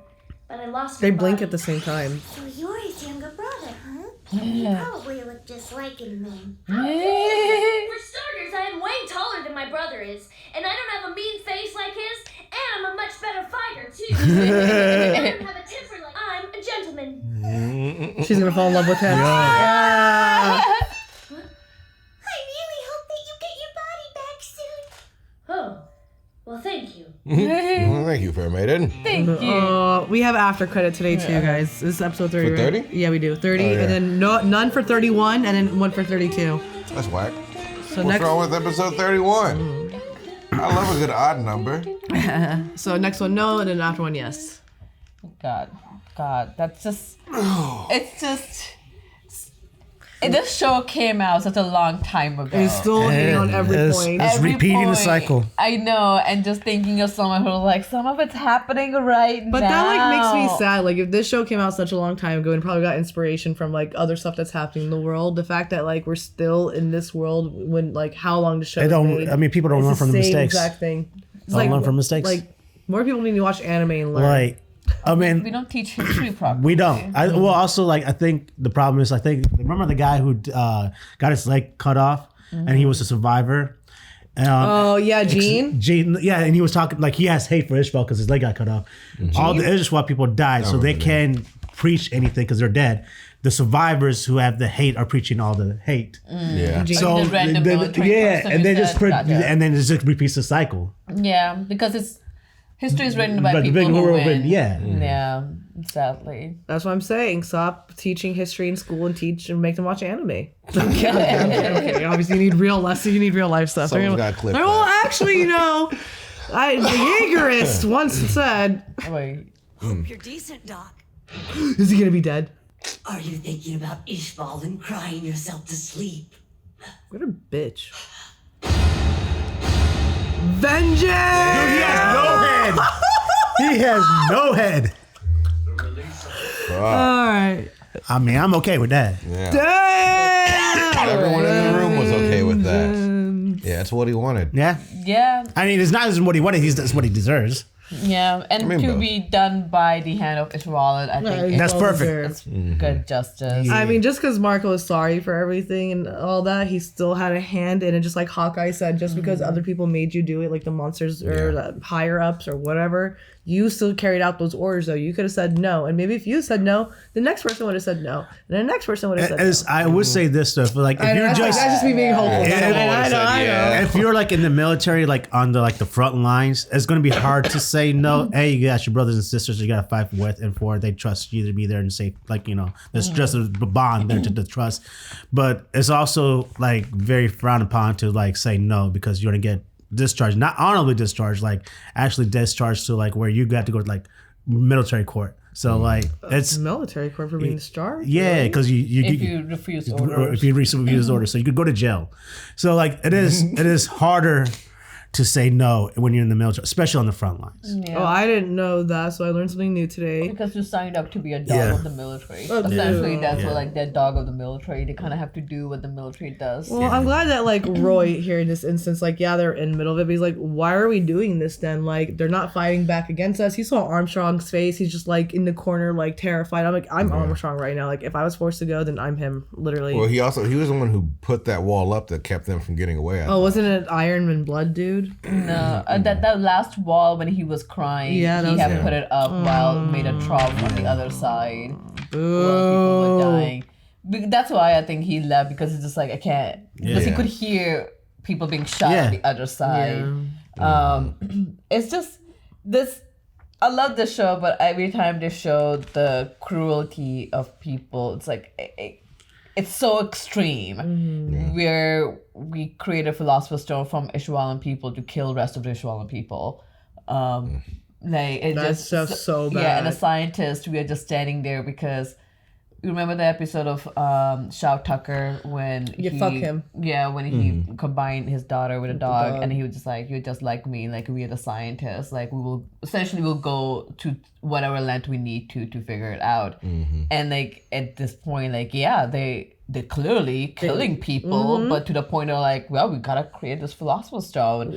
But I lost They my blink body. at the same time. So you're his younger brother, huh? You probably look just like him then. For starters, I am way taller than my brother is, and I don't have a mean face like his, and I'm a much better fighter too. I don't have a temper like I'm a gentleman. She's gonna fall in love with him. Yeah. I really hope that you get your body back soon. Oh, well, thank you. Well, thank you, fair maiden. Thank you. We have after credit today too, guys. This is episode 30. For 30? Right? Yeah, we do 30, Oh, yeah. and then none for 31, and then one for 32. That's whack. So What's wrong with episode 31? I love a good odd number. So next one, no, and then after one, yes. God, that's just. It's just. This show came out such a long time ago. It's still hitting on every point. It's Every repeating the point. cycle. I know, and just thinking of someone who like some of it's happening right But now. that like makes me sad. Like if this show came out such a long time ago and probably got inspiration from like other stuff that's happening in the world, the fact that like we're still in this world when like how long the show They don't. made, I mean, people don't it's learn from the same mistakes. Exact thing. It's Don't learn from mistakes. Like more people need to watch anime and learn. Like, I mean, we don't teach history properly. we don't. Well, also, like, I think the problem is, remember the guy who got his leg cut off, and he was a survivor. Oh yeah, Gene. Gene, yeah, and he was talking like he has hate for Ishval because his leg got cut off. All the Ishval people died, so they can't preach anything because they're dead. The survivors who have the hate are preaching all the hate. Yeah. So Like the random military person and who they just said, gotcha. and then it just repeats the cycle. Yeah, because it's history is written by But the people people who who win. win, yeah. Yeah, sadly. That's what I'm saying. Stop teaching history in school and teach and make them watch anime. Okay. Obviously, you need real lessons. You need real life stuff. Someone's gotta clip well, that. actually, the Jaegerist once said, Wait. Hope you're decent, Doc. "Is he gonna be dead?" Are you thinking about Ishval and crying yourself to sleep? What a bitch. Vengeance! Dude, he has no head. He has no head. All right. I mean, I'm okay with that. Yeah. Damn! Everyone in the room was okay with that. Yeah, that's what he wanted. Yeah. Yeah. I mean, it's not just what he wanted. That's what he deserves. Yeah, and to be done by the hand of Ishvalan, I think that's perfect. It's good justice. I mean, just because Marco is sorry for everything and all that, he still had a hand in it. Just like Hawkeye said, just because other people made you do it, like the monsters or the higher ups or whatever, you still carried out those orders. Though you could have said no, and maybe if you said no, the next person would have said no, and the next person would have said no. I would say this stuff, like if you're that's just me being hopeful. I know. If you're like in the military, like on the front lines, it's going to be hard to say no. Hey, you got your brothers and sisters you got to fight with and for. They trust you to be there and say, like, there's just a bond there to the trust. But it's also like very frowned upon to like say no because you're going to get discharged, not honorably discharged, like actually discharged to like where you got to go to like military court. So like it's military court for being discharged. Yeah, because if you refuse orders, if you refuse orders, so you could go to jail. So like it is harder to say no when you're in the military, especially on the front lines. Yeah. Oh, I didn't know that, so I learned something new today. Because you signed up to be a dog of the military. Essentially, that's what like that dog of the military. They kind of have to do what the military does. Well, I'm glad that like Roy here in this instance, like they're in the middle of it, but he's like, why are we doing this then? Like they're not fighting back against us. He saw Armstrong's face. He's just like in the corner, like terrified. I'm like, I'm Armstrong right now. Like if I was forced to go, then I'm him, literally. Well, he was the one who put that wall up that kept them from getting away. Wasn't it Iron Man Blood dude? No. That last wall when he was crying, he had put it up while made a trough on the other side. While people were dying. That's why I think he left, because it's just like I can't, because he could hear people being shot on the other side. It's just this. I love this show, but every time they show the cruelty of people, it's like it's so extreme. Where we create a philosopher's stone from Ishvalan people to kill the rest of the Ishvalan people. That's just so bad. Yeah, and a scientist, we are just standing there because you remember the episode of Shao Tucker when fuck him. Yeah, when he combined his daughter with a dog, and he was just like, you're just like me, like we are the scientists, like we'll go to whatever length we need to figure it out. And like at this point, like they're clearly killing people, but to the point of like, well, we gotta create this philosopher's stone.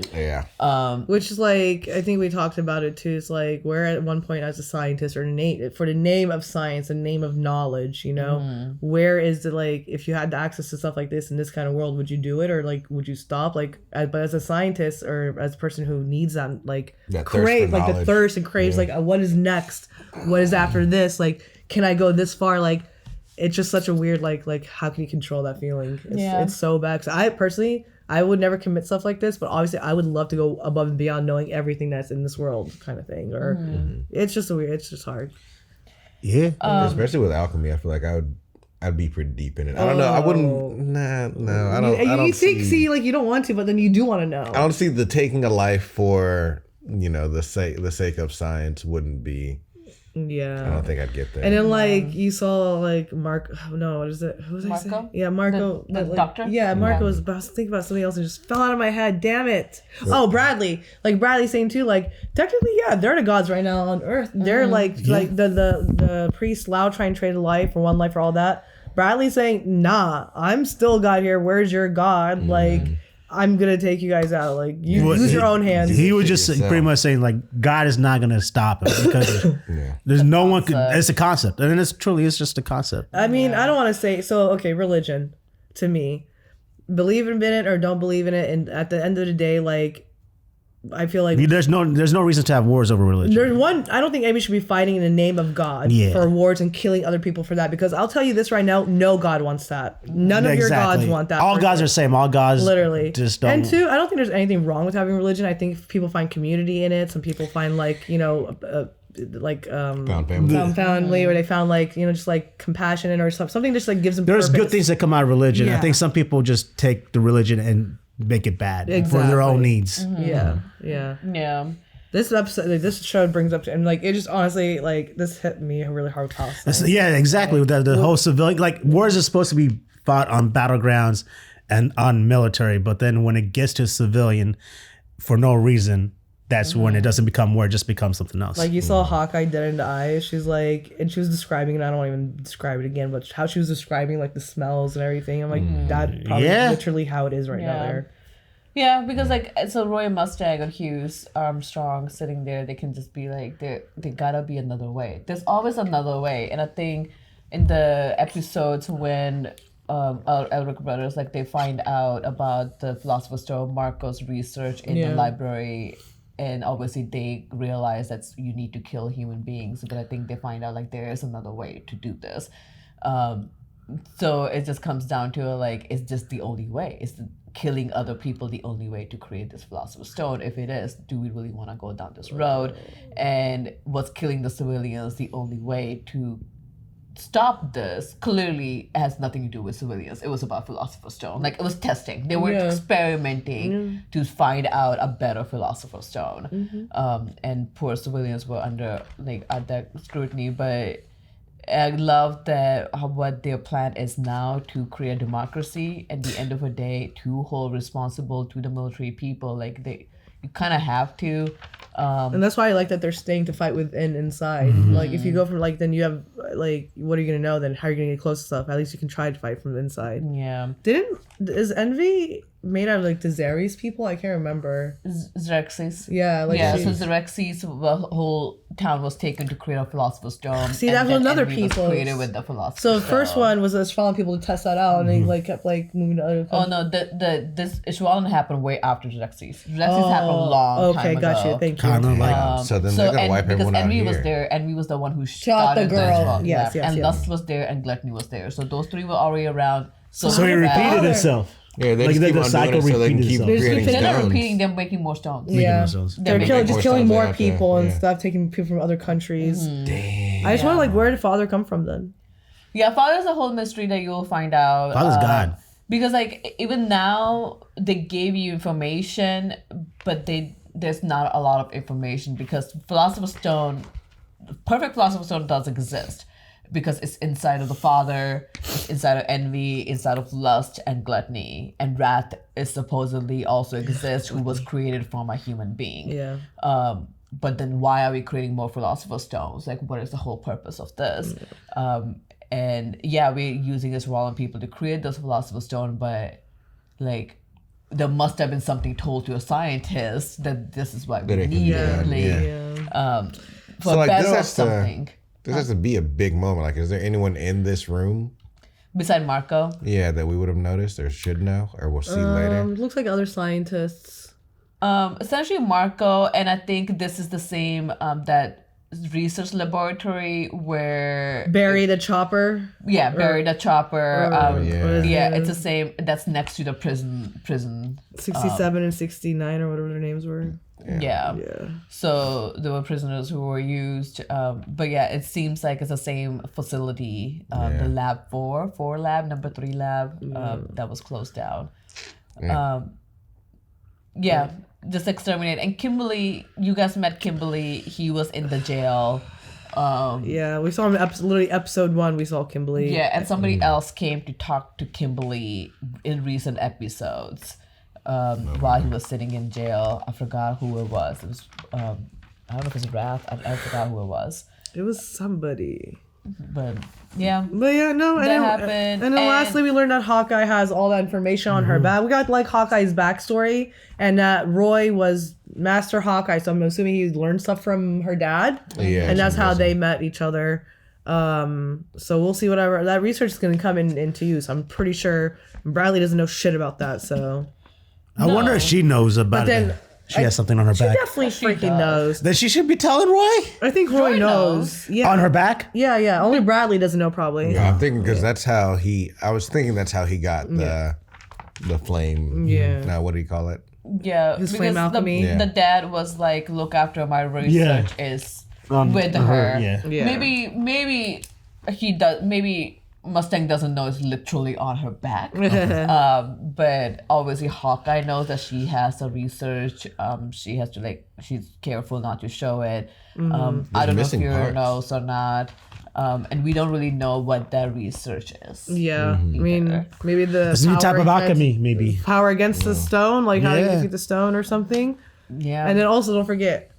Which is like, I think we talked about it too. It's like, where at one point as a scientist or for the name of science, the name of knowledge, where is the like, if you had access to stuff like this in this kind of world, would you do it, or like would you stop? Like, but as a scientist or as a person who needs that, like crave, like the thirst and craves, like what is next? What is after this? Like, can I go this far? Like, it's just such a weird, like how can you control that feeling? It's so bad. 'Cause I personally, I would never commit stuff like this, but obviously I would love to go above and beyond knowing everything that's in this world kind of thing. Or it's just hard. Yeah. Especially with alchemy, I feel like I'd be pretty deep in it. I don't know. I wouldn't. No. I don't see like you don't want to, but then you do want to know. I don't see the taking a life for the sake of science wouldn't be. Yeah, I don't think I'd get there. And then like you saw like Mark. Oh, no, what is it? Who was I saying? Yeah, Marco. The doctor. Yeah, Marco was about to think about something else and just fell out of my head. Damn it! Oh, Bradley. Like Bradley saying too. Like technically, yeah, they're the gods right now on Earth. They're like the priest Lao trying to trade a life for one life for all that. Bradley saying, nah, I'm still God here. Where's your God? Like, I'm gonna take you guys out. Like, use your own hands. He was just pretty much saying like, God is not gonna stop him because there's no one could. It's a concept, and it's just a concept. I mean, I don't want to say so. Okay, religion to me, believe in it or don't believe in it, and at the end of the day, like, I feel like there's no reason to have wars over religion. I don't think anybody should be fighting in the name of God for wars and killing other people for that, because I'll tell you this right now, no God wants that. None of your gods want that. All gods are the same. All gods literally just don't. And two, I don't think there's anything wrong with having religion. I think people find community in it. Some people find like found family, or they found like just like compassion in, or something just like gives them there's purpose. Good things that come out of religion. I think some people just take the religion and make it bad for their own needs. Yeah. This episode, like, this show brings up, and like it just honestly, like, this hit me really hard with Palestine. Yeah, exactly. The whole civilian, like, wars are supposed to be fought on battlegrounds and on military, but then when it gets to civilian, for no reason, that's when it doesn't become war, it just becomes something else. Like, you saw Hawkeye dead in the eyes. She's like, and she was describing, and I don't want to even describe it again, but how she was describing like the smells and everything. I'm like, that probably literally how it is right now there. Yeah, because like it's a Roy Mustang or Hughes Armstrong sitting there. They can just be like, there gotta be another way. There's always another way. And I think in the episodes when Elric Brothers, like they find out about the Philosopher's Stone, Marco's research in the library, and obviously they realize that you need to kill human beings. But I think they find out like there is another way to do this. So it just comes down to like, it's just the only way. It's killing other people the only way to create this Philosopher's Stone? If it is, do we really want to go down this road? And was killing the civilians the only way to stop this? Clearly has nothing to do with civilians. It was about Philosopher's Stone. Like, it was testing. They were experimenting to find out a better Philosopher's Stone. And poor civilians were under that scrutiny. But I love that what their plan is now to create democracy. At the end of the day, to hold responsible to the military people. Like, you kind of have to. And that's why I like that they're staying to fight within inside. Like, if you go from then you have what are you gonna know? Then how are you gonna get close to stuff? At least you can try to fight from the inside. Yeah. Is Envy made out of the Xerxes people? I can't remember. Xerxes. Yeah. So Xerxes, the whole town was taken to create a Philosopher's Stone. See, that was another people. Created with the Philosopher's So the Stone. first one was the Ishvalan people to test that out, and they kept moving to other countries. Oh no, this Ishvalan happened way after Xerxes. Xerxes happened a long time ago. Okay, got you. Thank you. Kind of like so then they're gonna wipe everyone out Envy here. was there. Envy was the one who Shot the girl. Yes. And Lust was there, and Gluttony was there. So those three were already around. So it repeated itself. Yeah, they just keep on doing it so they can keep creating They're not stones. repeating them, making more stones. Yeah, they're killing more people and yeah. stuff, taking people from other countries. Damn. I just wonder, where did Father come from then? Yeah, Father's a whole mystery that you'll find out. Father's God. Because even now they gave you information, but there's not a lot of information because Philosopher's Stone, perfect Philosopher's Stone does exist. Because it's inside of the Father, it's inside of Envy, inside of Lust and Gluttony. And Wrath is supposedly also exists, who was created from a human being. Yeah. But then why are we creating more Philosopher's Stones? Like, what is the whole purpose of this? And yeah, we're using Ishvalan people to create this Philosopher's Stone, but like, there must have been something told to a scientist that this is what we need. For better or something. This has to be a big moment. Like, is there anyone in this room beside Marco? Yeah, that we would have noticed or should know or we'll see later. Looks like other scientists. Essentially Marco, and I think this is the same that research laboratory where Barry the Chopper. Yeah, Barry the Chopper. It's the same. That's next to the prison. 67 and 69 or whatever their names were. Yeah. So there were prisoners who were used, but yeah, it seems like it's the same facility. The lab 4 lab, number 3 lab, that was closed down. Just exterminate. And Kimberly, you guys met Kimberly. He was in the jail. We saw him literally episode 1. We saw Kimberly. Yeah, and somebody else came to talk to Kimberly in recent episodes. While he was sitting in jail. I forgot who it was. It was I don't know if it was Wrath. I forgot who it was. It was somebody. But no. And happened. And then lastly, we learned that Hawkeye has all that information on her back. We got Hawkeye's backstory, and that Roy was Master Hawkeye. So I'm assuming he learned stuff from her dad. Yeah, and that's how they met each other. So we'll see whatever that research is going to come into use. I'm pretty sure Bradley doesn't know shit about that. So. I wonder if she knows about it. She has something on her back. She definitely freaking knows. Then she should be telling Roy? I think Roy knows. Yeah. On her back? Yeah. Only Bradley doesn't know probably. Yeah, I'm thinking because I was thinking that's how he got the flame. Yeah. Now, what do you call it? Yeah. His flame alchemy. The dad was like, look after my research is with her. Yeah. Maybe he does. Maybe Mustang doesn't know it's literally on her back. But obviously Hawkeye knows that she has the research. She has to she's careful not to show it. I don't know if Fury knows or not. And we don't really know what that research is. Yeah. I mean, maybe it's a new type of alchemy, maybe. Power against the stone, how to defeat the stone or something. Yeah. And then also don't forget,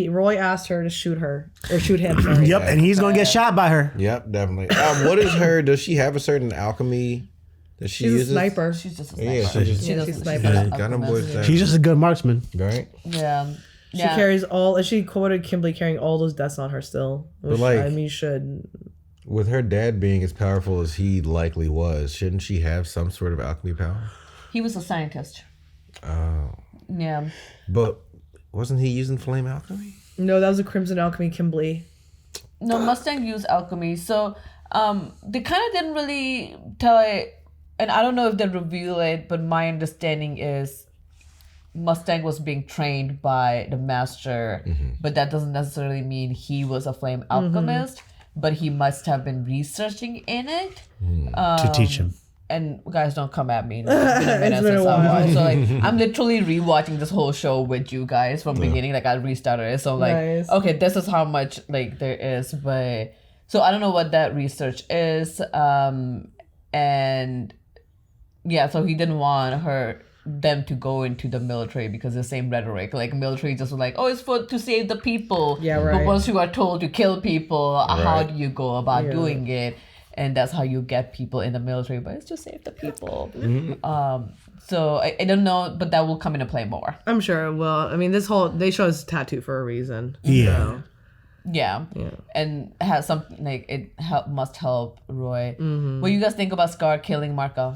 Roy asked her to shoot her or shoot him. Sorry. Yep, and he's gonna get shot by her. Yep, definitely. What is her? Does she have a certain alchemy She's a sniper. She's just a sniper. Yeah, she's a sniper. Gun boys. She's just a good marksman. Right? Yeah. She carries all, and she quoted Kimberly carrying all those deaths on her still. Which, But I mean, should. With her dad being as powerful as he likely was, shouldn't she have some sort of alchemy power? He was a scientist. Oh. Yeah. But wasn't he using flame alchemy? No, that was a Crimson Alchemy Kimberly. No, Mustang used alchemy. So they kind of didn't really tell it, and I don't know if they reveal it, but my understanding is Mustang was being trained by the master, but that doesn't necessarily mean he was a flame alchemist, but he must have been researching in it. To teach him. And guys, don't come at me. It's been a minute since I watched. So like, I'm literally rewatching this whole show with you guys from beginning. Like I restarted it. So like, okay, this is how much like there is. But so I don't know what that research is. And yeah, so he didn't want them to go into the military because the same rhetoric. Like military just was like, oh, it's to save the people. Yeah, right. But once you are told to kill people, how do you go about doing it? And that's how you get people in the military, but it's just save the people. So I don't know, but that will come into play more. I'm sure it will. I mean, they show his tattoo for a reason. Yeah. So. Yeah. And has something like it must help Roy. What do you guys think about Scar killing Marco?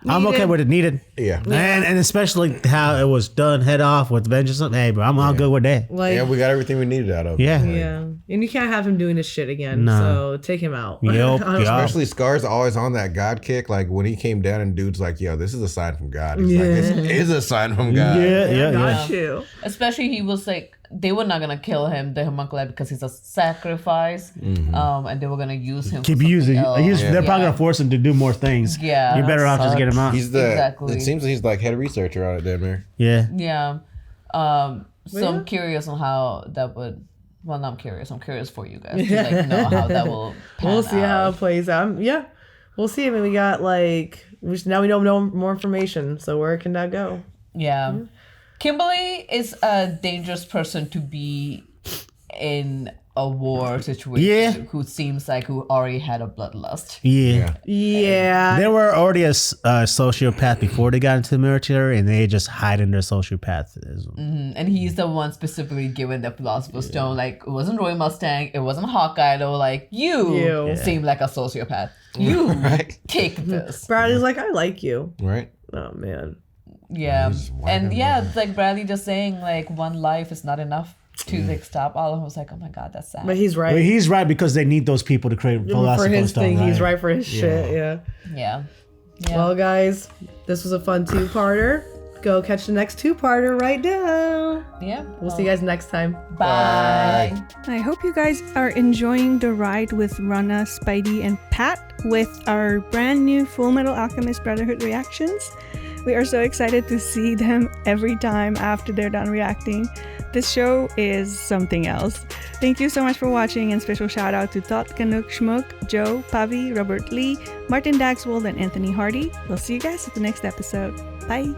I'm okay with it. Needed. Yeah. And especially how it was done head off with vengeance. Hey, bro, I'm all good with that. Like, we got everything we needed out of it. Yeah. Yeah. And you can't have him doing this shit again. No. So take him out. Yep. Especially Scar's always on that God kick. Like when he came down and dude's like, yo, this is a sign from God. He's like, this is a sign from God. Got you. Especially he was like, they were not gonna kill him, the homunculus, because he's a sacrifice, and they were gonna use him. Keep using. They're probably gonna force him to do more things. Yeah, you're better off just get him out. He's It seems like he's like head researcher on it, damn near. Yeah. Yeah. So I'm curious on how that would. Well, not curious. I'm curious for you guys to like know how that will. We'll see how it plays out. Yeah, we'll see. I mean, we got now we don't know more information. So where can that go? Yeah. Kimberly is a dangerous person to be in a war situation. Who seems like who already had a bloodlust. Yeah. They were already a sociopath before they got into the military, and they just hide in their sociopathism. And he's the one specifically given the Philosopher's Stone. Like, it wasn't Roy Mustang, it wasn't Hawkeye. They were like, you seem like a sociopath. You take this. Bradley's like, I like you. Right. Oh, man. Yeah. And it's like Bradley just saying, like, one life is not enough to like stop all of them. I was like, oh my God, that's sad. But he's right. But he's right because they need those people to create philosophy. For his stuff, thing, right? he's right for his shit. Yeah. Well, guys, this was a fun 2-parter. Go catch the next 2-parter right now. Yeah. We'll see you guys next time. Bye. I hope you guys are enjoying the ride with Rana, Spidey, and Pat with our brand new Fullmetal Alchemist Brotherhood reactions. We are so excited to see them every time after they're done reacting. This show is something else. Thank you so much for watching, and special shout out to Thought Canuck Schmuck, Joe, Pavi, Robert Lee, Martin Daxwold, and Anthony Hardy. We'll see you guys at the next episode. Bye.